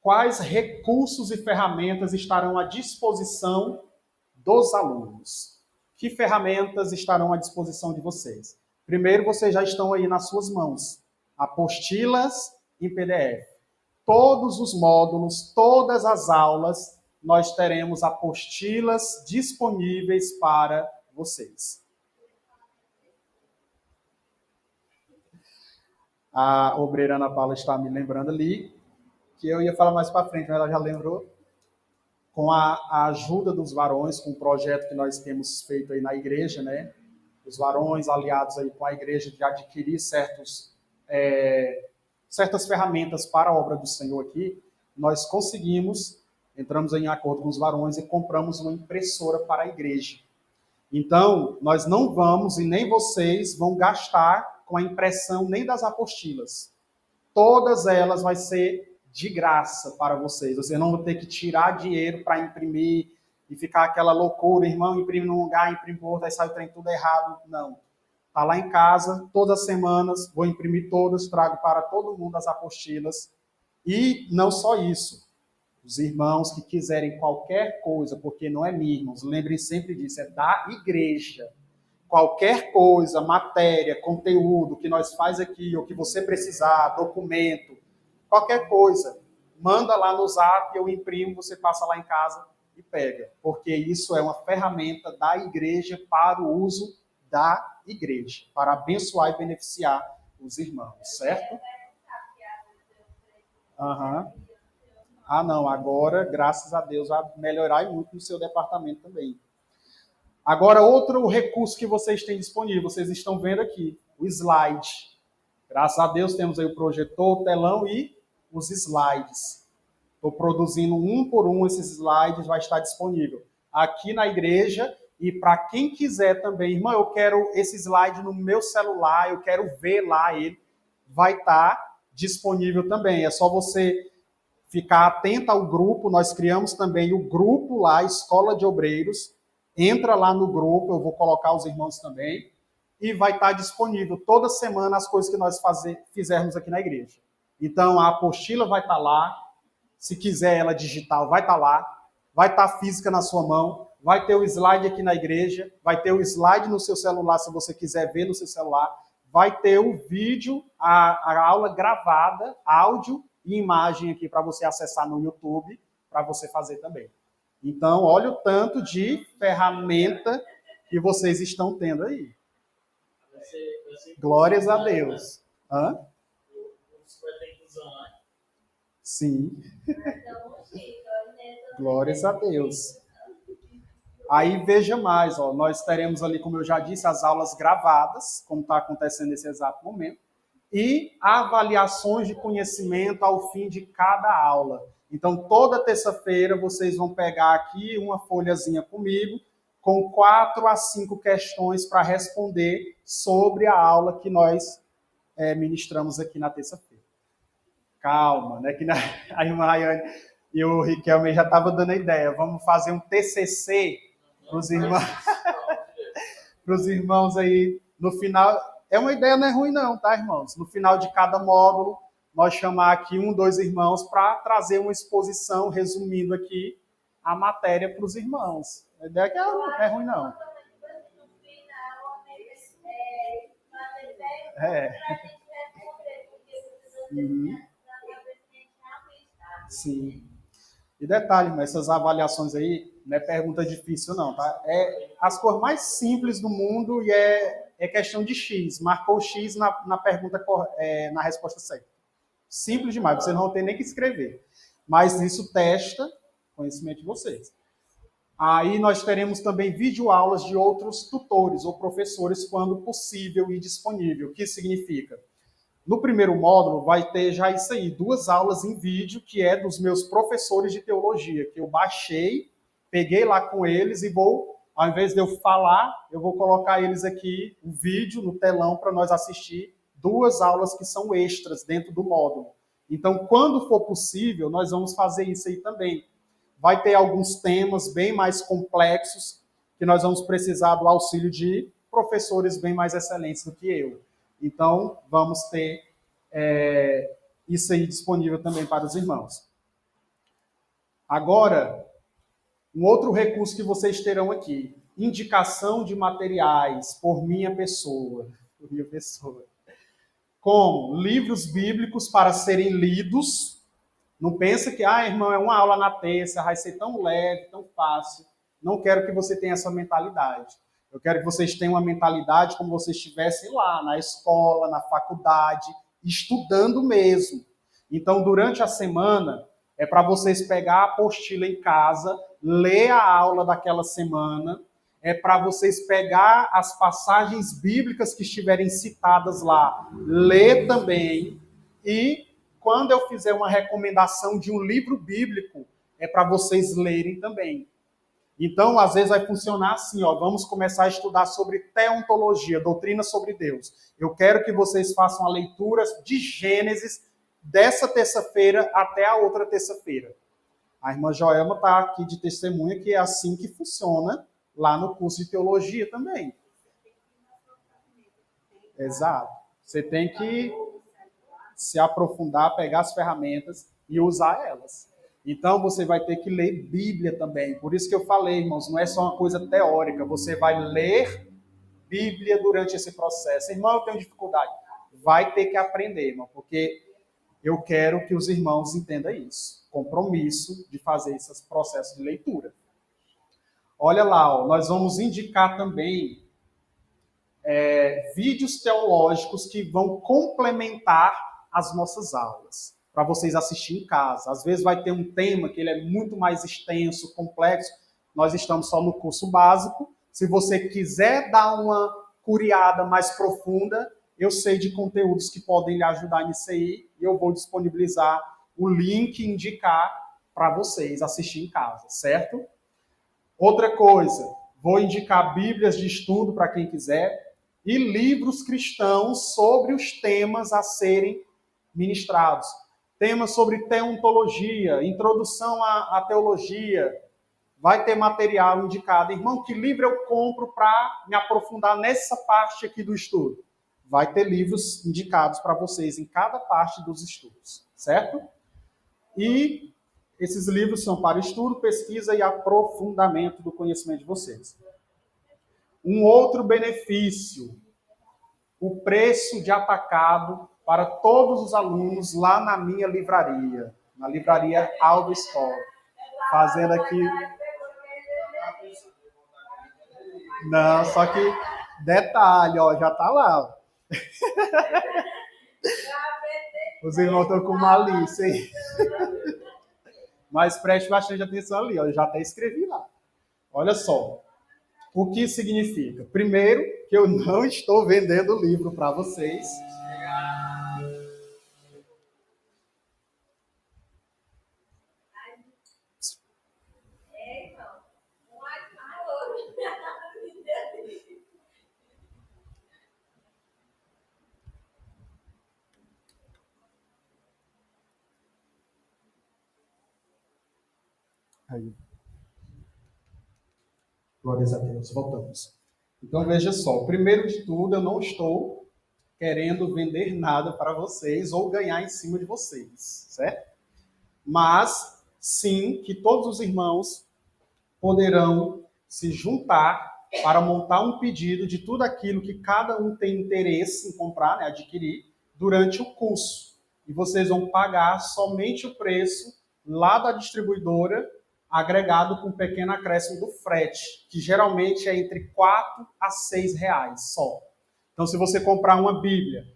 Quais recursos e ferramentas estarão à disposição dos alunos? Que ferramentas estarão à disposição de vocês? Primeiro, vocês já estão aí nas suas mãos. Apostilas em PDF. Todos os módulos, todas as aulas, nós teremos apostilas disponíveis para vocês. A obreira Ana Paula está me lembrando ali, que eu ia falar mais para frente, mas ela já lembrou. Com a ajuda dos varões, com o projeto que nós temos feito aí na igreja, né? Os varões aliados aí com a igreja de adquirir certas ferramentas para a obra do Senhor aqui, nós conseguimos, entramos em acordo com os varões e compramos uma impressora para a igreja. Então, nós não vamos, e nem vocês vão gastar com a impressão nem das apostilas. Todas elas vai ser de graça para vocês. Vocês não vão ter que tirar dinheiro para imprimir e ficar aquela loucura, irmão, imprime num lugar, imprime no outro, aí sai o trem tudo errado. Não. Está lá em casa, todas as semanas, vou imprimir todas, trago para todo mundo as apostilas. E não só isso, os irmãos que quiserem qualquer coisa, porque não é minha, irmãos, lembrem sempre disso, é da igreja. Qualquer coisa, matéria, conteúdo que nós faz aqui, ou que você precisar, documento, qualquer coisa, manda lá no Zap, eu imprimo, você passa lá em casa e pega. Porque isso é uma ferramenta da igreja para o uso da igreja, para abençoar e beneficiar os irmãos, certo? Aham. Ah, não, agora, graças a Deus, vai melhorar muito no seu departamento também. Agora, outro recurso que vocês têm disponível, vocês estão vendo aqui, o slide. Graças a Deus temos aí o projetor, o telão e os slides. Estou produzindo um por um esses slides, vai estar disponível aqui na igreja. E para quem quiser também, irmão, eu quero esse slide no meu celular, eu quero ver lá ele, vai estar disponível também. É só você ficar atento ao grupo, nós criamos também o grupo lá, Escola de Obreiros. Entra lá no grupo, eu vou colocar os irmãos também, e vai estar disponível toda semana as coisas que nós fizermos aqui na igreja. Então, a apostila vai estar lá, se quiser ela digital, vai estar lá, vai estar física na sua mão, vai ter o slide aqui na igreja, vai ter o slide no seu celular, se você quiser ver no seu celular, vai ter o vídeo, a aula gravada, áudio e imagem aqui para você acessar no YouTube, para você fazer também. Então, olha o tanto de ferramenta que vocês estão tendo aí. Glórias a Deus. Hã? Sim. Glórias a Deus. Aí veja mais, ó, nós teremos ali, como eu já disse, as aulas gravadas, como está acontecendo nesse exato momento, e avaliações de conhecimento ao fim de cada aula. Então, toda terça-feira, vocês vão pegar aqui uma folhazinha comigo, com 4 a 5 questões para responder sobre a aula que nós ministramos aqui na terça-feira. Calma, né? Que a irmã Rayane e o Riquelme já estavam dando a ideia. Vamos fazer um TCC para os irmãos aí no final. É uma ideia, não é ruim não, tá, irmãos? No final de cada módulo, nós chamar aqui 1, 2 irmãos para trazer uma exposição, resumindo aqui a matéria para os irmãos. A ideia é que não é ruim não. É. Uhum. Sim. E detalhe, mas essas avaliações aí não é pergunta difícil não, tá? É as coisas mais simples do mundo e é questão de X. Marcou X na pergunta, na resposta certa. Simples demais, vocês não vão ter nem que escrever. Mas isso testa o conhecimento de vocês. Aí nós teremos também videoaulas de outros tutores ou professores quando possível e disponível. O que significa? No primeiro módulo vai ter já isso aí, 2 aulas em vídeo, que é dos meus professores de teologia, que eu baixei, peguei lá com eles e vou, ao invés de eu falar, eu vou colocar eles aqui, o vídeo no telão para nós assistir 2 aulas que são extras dentro do módulo. Então, quando for possível, nós vamos fazer isso aí também. Vai ter alguns temas bem mais complexos, que nós vamos precisar do auxílio de professores bem mais excelentes do que eu. Então, vamos ter isso aí disponível também para os irmãos. Agora, um outro recurso que vocês terão aqui, indicação de materiais por minha pessoa. Como livros bíblicos para serem lidos. Não pensa que, irmão, é uma aula na terça, vai ser tão leve, tão fácil. Não quero que você tenha essa mentalidade. Eu quero que vocês tenham uma mentalidade como vocês estivessem lá, na escola, na faculdade, estudando mesmo. Então, durante a semana, é para vocês pegar a apostila em casa, ler a aula daquela semana, é para vocês pegar as passagens bíblicas que estiverem citadas lá, ler também e quando eu fizer uma recomendação de um livro bíblico, é para vocês lerem também. Então, às vezes vai funcionar assim, ó, vamos começar a estudar sobre teontologia, doutrina sobre Deus. Eu quero que vocês façam a leitura de Gênesis dessa terça-feira até a outra terça-feira. A irmã Joelma está aqui de testemunha que é assim que funciona lá no curso de teologia também. Exato. Você tem que se aprofundar, pegar as ferramentas e usar elas. Então, você vai ter que ler Bíblia também. Por isso que eu falei, irmãos, não é só uma coisa teórica. Você vai ler Bíblia durante esse processo. Irmão, eu tenho dificuldade. Vai ter que aprender, irmão, porque eu quero que os irmãos entendam isso. Compromisso de fazer esses processos de leitura. Olha lá, ó, nós vamos indicar também vídeos teológicos que vão complementar as nossas aulas, para vocês assistirem em casa. Às vezes vai ter um tema que ele é muito mais extenso, complexo. Nós estamos só no curso básico. Se você quiser dar uma curiada mais profunda, eu sei de conteúdos que podem lhe ajudar nisso aí, e eu vou disponibilizar o link e indicar para vocês assistirem em casa, certo? Outra coisa, vou indicar bíblias de estudo para quem quiser e livros cristãos sobre os temas a serem ministrados. Temas sobre teontologia, introdução à teologia. Vai ter material indicado. Irmão, que livro eu compro para me aprofundar nessa parte aqui do estudo? Vai ter livros indicados para vocês em cada parte dos estudos, certo? E esses livros são para estudo, pesquisa e aprofundamento do conhecimento de vocês. Um outro benefício, o preço de atacado para todos os alunos lá na minha livraria, na livraria Alves Escola. Fazendo aqui... Não, só que detalhe, ó, já tá lá. Ó. Os irmãos estão com malícia, hein? Mas preste bastante atenção ali, ó, eu já até escrevi lá. Olha só. O que significa? Primeiro, que eu não estou vendendo livro para vocês. Aí. Glórias a Deus, voltamos. Então veja só, primeiro de tudo, eu não estou querendo vender nada para vocês ou ganhar em cima de vocês, certo? Mas sim que todos os irmãos poderão se juntar para montar um pedido de tudo aquilo que cada um tem interesse em comprar, né, adquirir, durante o curso. E vocês vão pagar somente o preço lá da distribuidora, agregado com um pequeno acréscimo do frete, que geralmente é entre 4 a 6 reais só. Então, se você comprar uma Bíblia,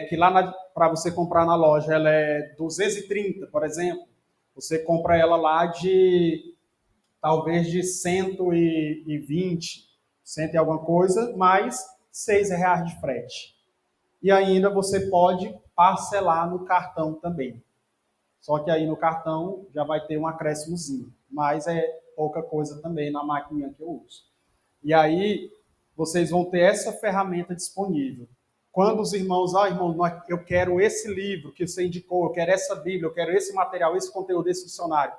que lá para você comprar na loja ela é 230, por exemplo, você compra ela lá de talvez de 120, 100 e alguma coisa, mais 6 reais de frete. E ainda você pode parcelar no cartão também. Só que aí no cartão já vai ter um acréscimozinho, mas é pouca coisa também na máquina que eu uso. E aí vocês vão ter essa ferramenta disponível. Quando os irmãos, irmão, eu quero esse livro que você indicou, eu quero essa Bíblia, eu quero esse material, esse conteúdo, esse dicionário.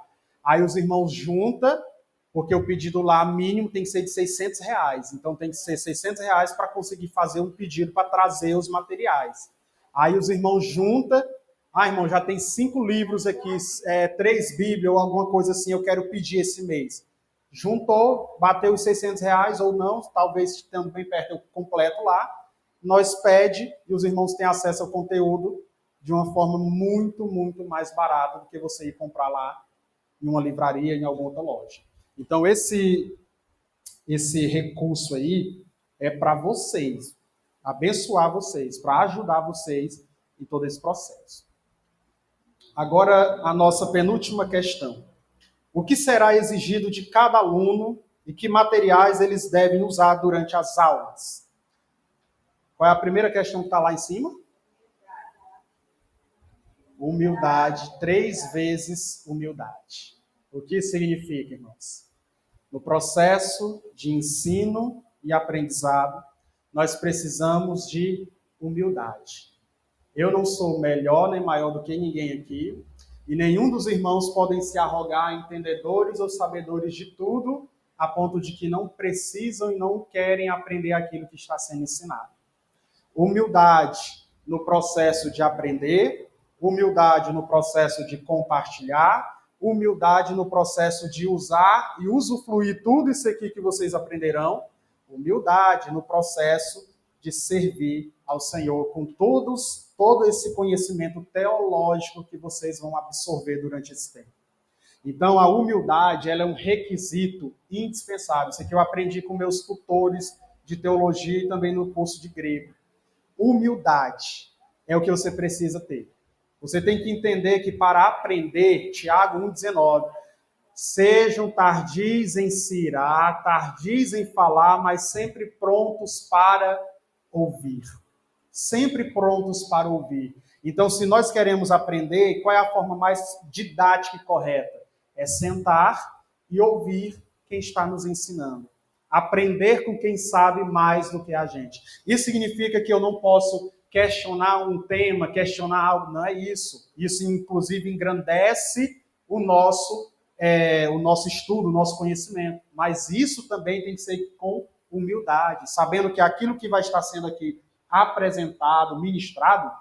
Aí os irmãos juntam, porque o pedido lá mínimo tem que ser de 600 reais. Então tem que ser 600 reais para conseguir fazer um pedido para trazer os materiais. Aí os irmãos juntam, irmão, já tem 5 livros aqui, 3 Bíblias ou alguma coisa assim, eu quero pedir esse mês. Juntou, bateu os 600 reais ou não, talvez estando bem perto eu completo lá, nós pede e os irmãos têm acesso ao conteúdo de uma forma muito, muito mais barata do que você ir comprar lá em uma livraria, em alguma outra loja. Então, esse recurso aí é para vocês, abençoar vocês, para ajudar vocês em todo esse processo. Agora, a nossa penúltima questão. O que será exigido de cada aluno e que materiais eles devem usar durante as aulas? Qual é a primeira questão que está lá em cima? Humildade, 3 vezes humildade. O que significa, irmãos? No processo de ensino e aprendizado, nós precisamos de humildade. Eu não sou melhor nem maior do que ninguém aqui, e nenhum dos irmãos podem se arrogar entendedores ou sabedores de tudo, a ponto de que não precisam e não querem aprender aquilo que está sendo ensinado. Humildade no processo de aprender, humildade no processo de compartilhar, humildade no processo de usar e usufruir tudo isso aqui que vocês aprenderão, humildade no processo de servir ao Senhor com todo esse conhecimento teológico que vocês vão absorver durante esse tempo. Então, a humildade, ela é um requisito indispensável. Isso aqui eu aprendi com meus tutores de teologia e também no curso de grego. Humildade é o que você precisa ter. Você tem que entender que para aprender, Tiago 1,19, sejam tardios em se irar, tardios em falar, mas sempre prontos para ouvir. Sempre prontos para ouvir. Então, se nós queremos aprender, qual é a forma mais didática e correta? É sentar e ouvir quem está nos ensinando. Aprender com quem sabe mais do que a gente. Isso significa que eu não posso questionar um tema, questionar algo. Não é isso. Isso, inclusive, engrandece o nosso estudo, o nosso conhecimento. Mas isso também tem que ser com humildade, sabendo que aquilo que vai estar sendo aqui apresentado, ministrado,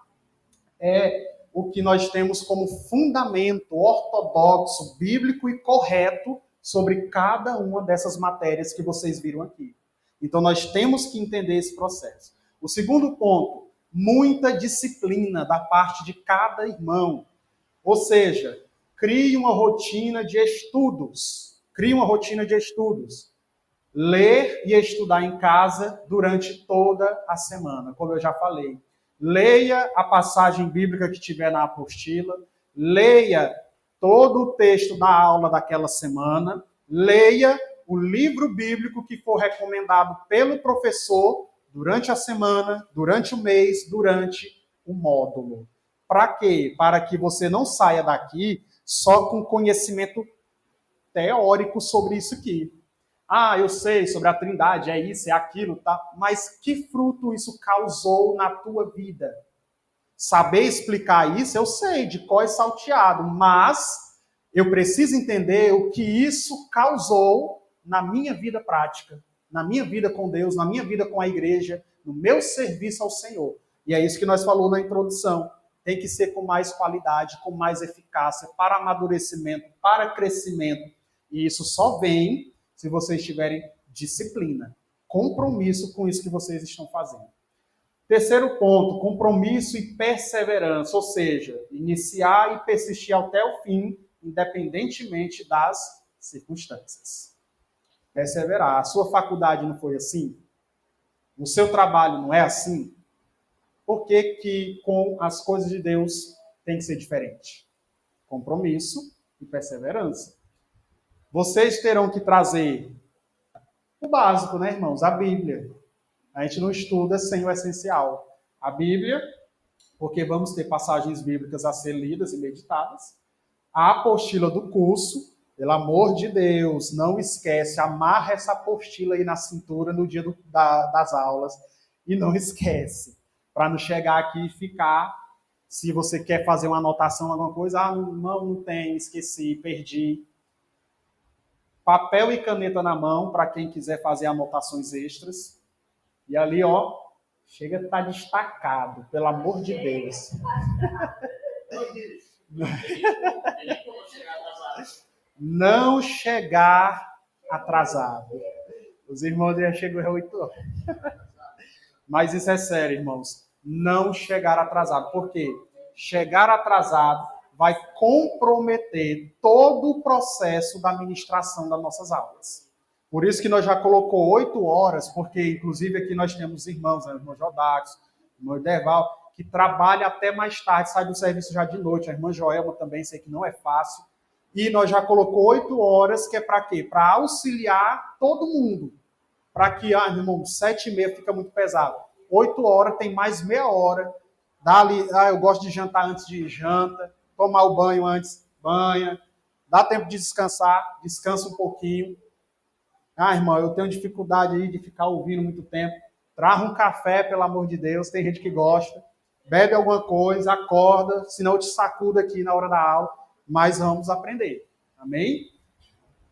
é o que nós temos como fundamento ortodoxo, bíblico e correto sobre cada uma dessas matérias que vocês viram aqui. Então, nós temos que entender esse processo. O segundo ponto, muita disciplina da parte de cada irmão. Ou seja, crie uma rotina de estudos. Crie uma rotina de estudos. Ler e estudar em casa durante toda a semana, como eu já falei. Leia a passagem bíblica que tiver na apostila, leia todo o texto da aula daquela semana, leia o livro bíblico que for recomendado pelo professor durante a semana, durante o mês, durante o módulo. Para quê? Para que você não saia daqui só com conhecimento teórico sobre isso aqui. Ah, eu sei sobre a Trindade, é isso, é aquilo, tá? Mas que fruto isso causou na tua vida? Saber explicar isso, eu sei, de cor e salteado, mas eu preciso entender o que isso causou na minha vida prática, na minha vida com Deus, na minha vida com a igreja, no meu serviço ao Senhor. E é isso que nós falamos na introdução. Tem que ser com mais qualidade, com mais eficácia, para amadurecimento, para crescimento. E isso só vem se vocês tiverem disciplina, compromisso com isso que vocês estão fazendo. Terceiro ponto, compromisso e perseverança, ou seja, iniciar e persistir até o fim, independentemente das circunstâncias. Perseverar. A sua faculdade não foi assim? O seu trabalho não é assim? Por que que com as coisas de Deus tem que ser diferente? Compromisso e perseverança. Vocês terão que trazer o básico, né, irmãos? A Bíblia. A gente não estuda sem o essencial. A Bíblia, porque vamos ter passagens bíblicas a ser lidas e meditadas. A apostila do curso, pelo amor de Deus, não esquece, amarra essa apostila aí na cintura no dia das aulas e não esquece, para não chegar aqui e ficar, se você quer fazer uma anotação, alguma coisa, não tem, esqueci, perdi. Papel e caneta na mão, para quem quiser fazer anotações extras. E ali, ó, chega a estar destacado, pelo amor de Deus. Não chegar atrasado. Os irmãos já chegam às 8 horas. Mas isso é sério, irmãos. Não chegar atrasado. Por quê? Chegar atrasado vai comprometer todo o processo da ministração das nossas aulas. Por isso que nós já colocou 8 horas, porque inclusive aqui nós temos irmãos, né, o irmão Jodax, o irmão Derval, que trabalha até mais tarde, sai do serviço já de noite. A irmã Joelma também, sei que não é fácil. E nós já colocou 8 horas, que é para quê? Para auxiliar todo mundo. Para que, irmão, 7h30 fica muito pesado. 8 horas tem mais meia hora Dá ali, eu gosto de jantar antes de janta, tomar o banho antes, banha. Dá tempo de descansar, descansa um pouquinho. Irmão, eu tenho dificuldade aí de ficar ouvindo muito tempo. Trarra um café, pelo amor de Deus, tem gente que gosta. Bebe alguma coisa, acorda, senão eu te sacudo aqui na hora da aula, mas vamos aprender. Amém?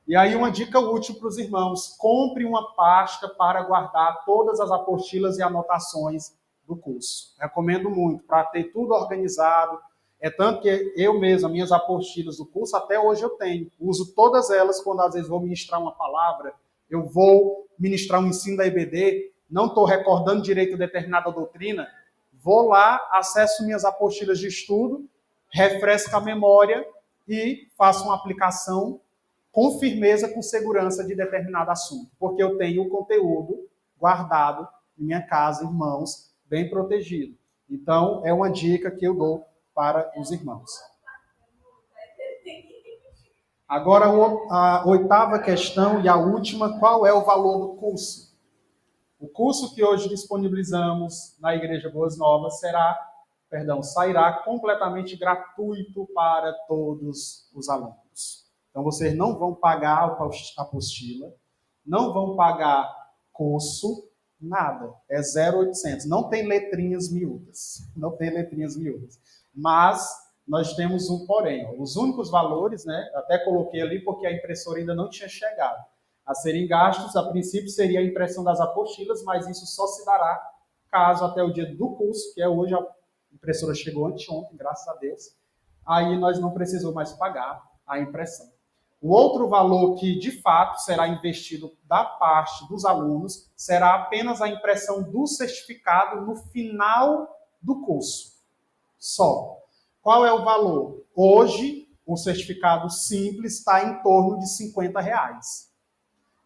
E aí uma dica útil para os irmãos, compre uma pasta para guardar todas as apostilas e anotações do curso. Recomendo muito, para ter tudo organizado. É tanto que eu mesmo, as minhas apostilas do curso, até hoje eu tenho. Uso todas elas quando às vezes vou ministrar uma palavra, eu vou ministrar um ensino da IBD, não estou recordando direito determinada doutrina, vou lá, acesso minhas apostilas de estudo, refresco a memória e faço uma aplicação com firmeza, com segurança de determinado assunto, porque eu tenho o conteúdo guardado em minha casa, irmãos, bem protegido. Então, é uma dica que eu dou para os irmãos. Agora, a oitava questão e a última, qual é o valor do curso? O curso que hoje disponibilizamos na Igreja Boas Novas sairá completamente gratuito para todos os alunos. Então, vocês não vão pagar a apostila, não vão pagar curso, nada. É 0,800. Não tem letrinhas miúdas. Não tem letrinhas miúdas. Mas nós temos um porém. Os únicos valores, né? Até coloquei ali porque a impressora ainda não tinha chegado a serem gastos. A princípio seria a impressão das apostilas, mas isso só se dará caso até o dia do curso, que é hoje, a impressora chegou anteontem, graças a Deus. Aí nós não precisamos mais pagar a impressão. O outro valor que, de fato, será investido da parte dos alunos será apenas a impressão do certificado no final do curso. Só. Qual é o valor? Hoje, o certificado simples está em torno de R$50.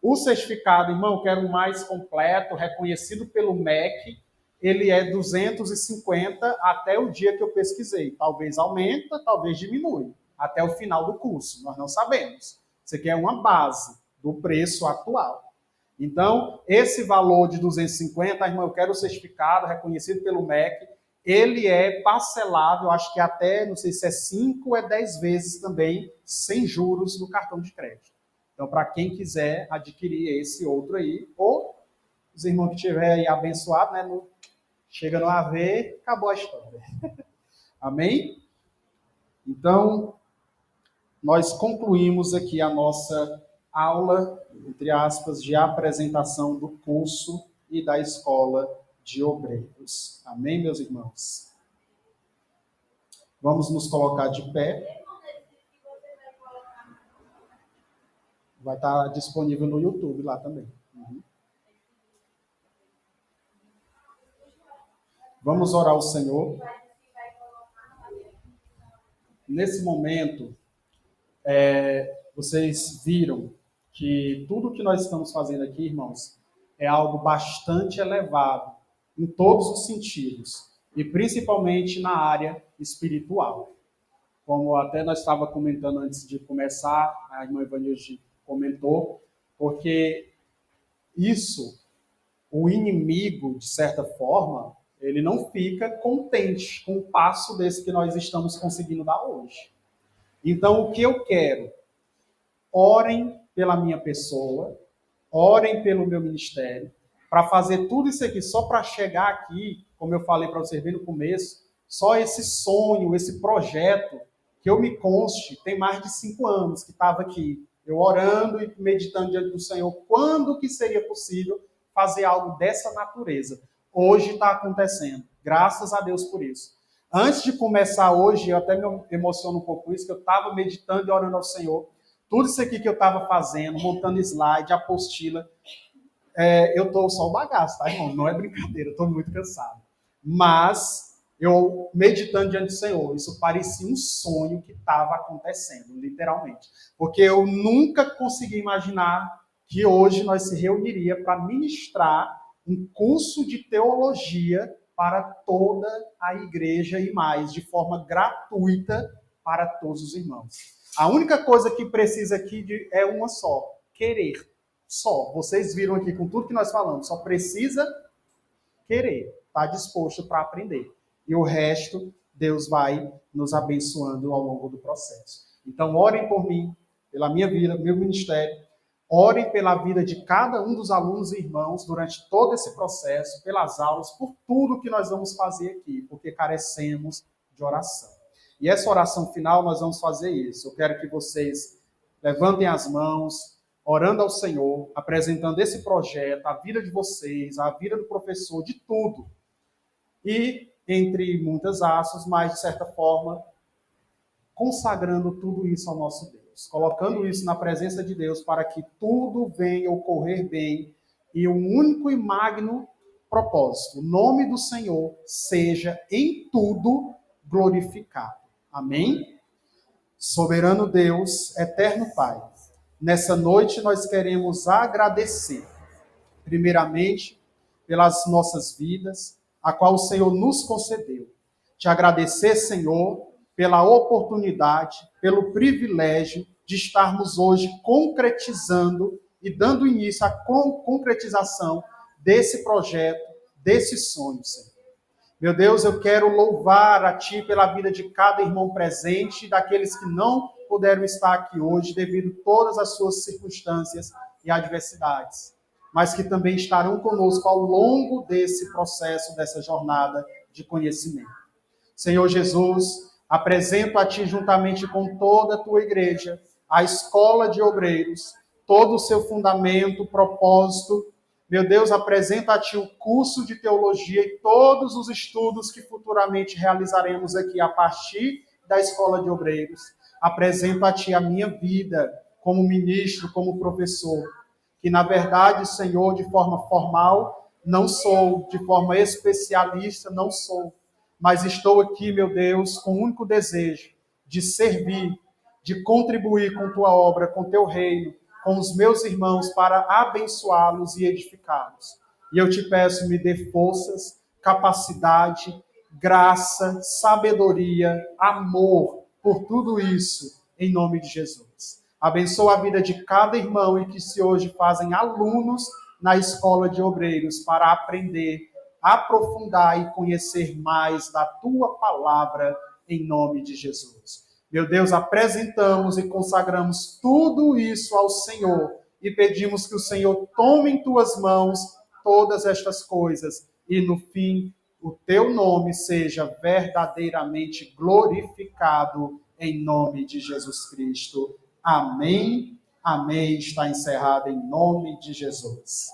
O certificado, irmão, que era o mais completo, reconhecido pelo MEC, ele é 250 até o dia que eu pesquisei. Talvez aumenta, talvez diminui, até o final do curso. Nós não sabemos. Isso aqui é uma base do preço atual. Então, esse valor de 250, irmão, eu quero o certificado reconhecido pelo MEC, ele é parcelável, acho que até, não sei se é 5 ou é 10 vezes também, sem juros no cartão de crédito. Então, para quem quiser adquirir esse outro aí, ou os irmãos que tiverem aí abençoado, né, chega no AV, acabou a história. Amém? Então, nós concluímos aqui a nossa aula, entre aspas, de apresentação do curso e da escola de obreiros. Amém, meus irmãos? Vamos nos colocar de pé. Vai estar disponível no YouTube lá também. Vamos orar ao Senhor. Nesse momento, vocês viram que tudo que nós estamos fazendo aqui, irmãos, é algo bastante elevado em todos os sentidos, e principalmente na área espiritual. Como até nós estávamos comentando antes de começar, a irmã Evangelista comentou, porque isso, o inimigo, de certa forma, ele não fica contente com o passo desse que nós estamos conseguindo dar hoje. Então, o que eu quero? Orem pela minha pessoa, orem pelo meu ministério, para fazer tudo isso aqui, só para chegar aqui, como eu falei para vocês bem no começo, só esse sonho, esse projeto, que eu me conste, tem mais de 5 anos que estava aqui, eu orando e meditando diante do Senhor, quando que seria possível fazer algo dessa natureza. Hoje está acontecendo, graças a Deus por isso. Antes de começar hoje, eu até me emociono um pouco com isso, que eu estava meditando e orando ao Senhor. Tudo isso aqui que eu estava fazendo, montando slide, apostila, eu estou só o bagaço, tá, irmão? Não é brincadeira, eu estou muito cansado. Mas, eu meditando diante do Senhor, isso parecia um sonho que estava acontecendo, literalmente. Porque eu nunca consegui imaginar que hoje nós se reuniria para ministrar um curso de teologia para toda a igreja e mais, de forma gratuita para todos os irmãos. A única coisa que precisa aqui é uma só, querer. Só. Vocês viram aqui com tudo que nós falamos, só precisa querer, estar disposto para aprender. e o resto Deus vai nos abençoando ao longo do processo. Então, orem por mim, pela minha vida, meu ministério. Orem pela vida de cada um dos alunos e irmãos durante todo esse processo, pelas aulas, por tudo que nós vamos fazer aqui, porque carecemos de oração. E essa oração final nós vamos fazer isso. Eu quero que vocês levantem as mãos, orando ao Senhor, apresentando esse projeto, a vida de vocês, a vida do professor, de tudo. E, entre muitas aspas, mas de certa forma, consagrando tudo isso ao nosso Deus, colocando isso na presença de Deus para que tudo venha ocorrer bem e um único e magno propósito, o nome do Senhor seja em tudo glorificado. Amém? Soberano Deus, eterno Pai, nessa noite nós queremos agradecer, primeiramente, pelas nossas vidas, a qual o Senhor nos concedeu. Te agradecer, Senhor, pela oportunidade, pelo privilégio de estarmos hoje concretizando e dando início à concretização desse projeto, desse sonho, Senhor. Meu Deus, eu quero louvar a Ti pela vida de cada irmão presente e daqueles que não puderam estar aqui hoje devido a todas as suas circunstâncias e adversidades, mas que também estarão conosco ao longo desse processo, dessa jornada de conhecimento. Senhor Jesus, apresento a Ti juntamente com toda a Tua igreja, a escola de obreiros, todo o seu fundamento, propósito. Meu Deus, apresento a Ti o curso de teologia e todos os estudos que futuramente realizaremos aqui a partir da escola de obreiros. Apresento a Ti a minha vida como ministro, como professor, que na verdade, Senhor, de forma formal, não sou, de forma especialista, não sou, mas estou aqui, meu Deus, com o único desejo de servir, de contribuir com Tua obra, com Teu reino, com os meus irmãos, para abençoá-los e edificá-los. E eu te peço, me dê forças, capacidade, graça, sabedoria, amor por tudo isso, em nome de Jesus. Abençoa a vida de cada irmão e que se hoje fazem alunos na escola de obreiros para aprender, aprofundar e conhecer mais da Tua palavra, em nome de Jesus. Meu Deus, apresentamos e consagramos tudo isso ao Senhor e pedimos que o Senhor tome em Tuas mãos todas estas coisas e no fim o Teu nome seja verdadeiramente glorificado em nome de Jesus Cristo. Amém. Amém. Está encerrado em nome de Jesus.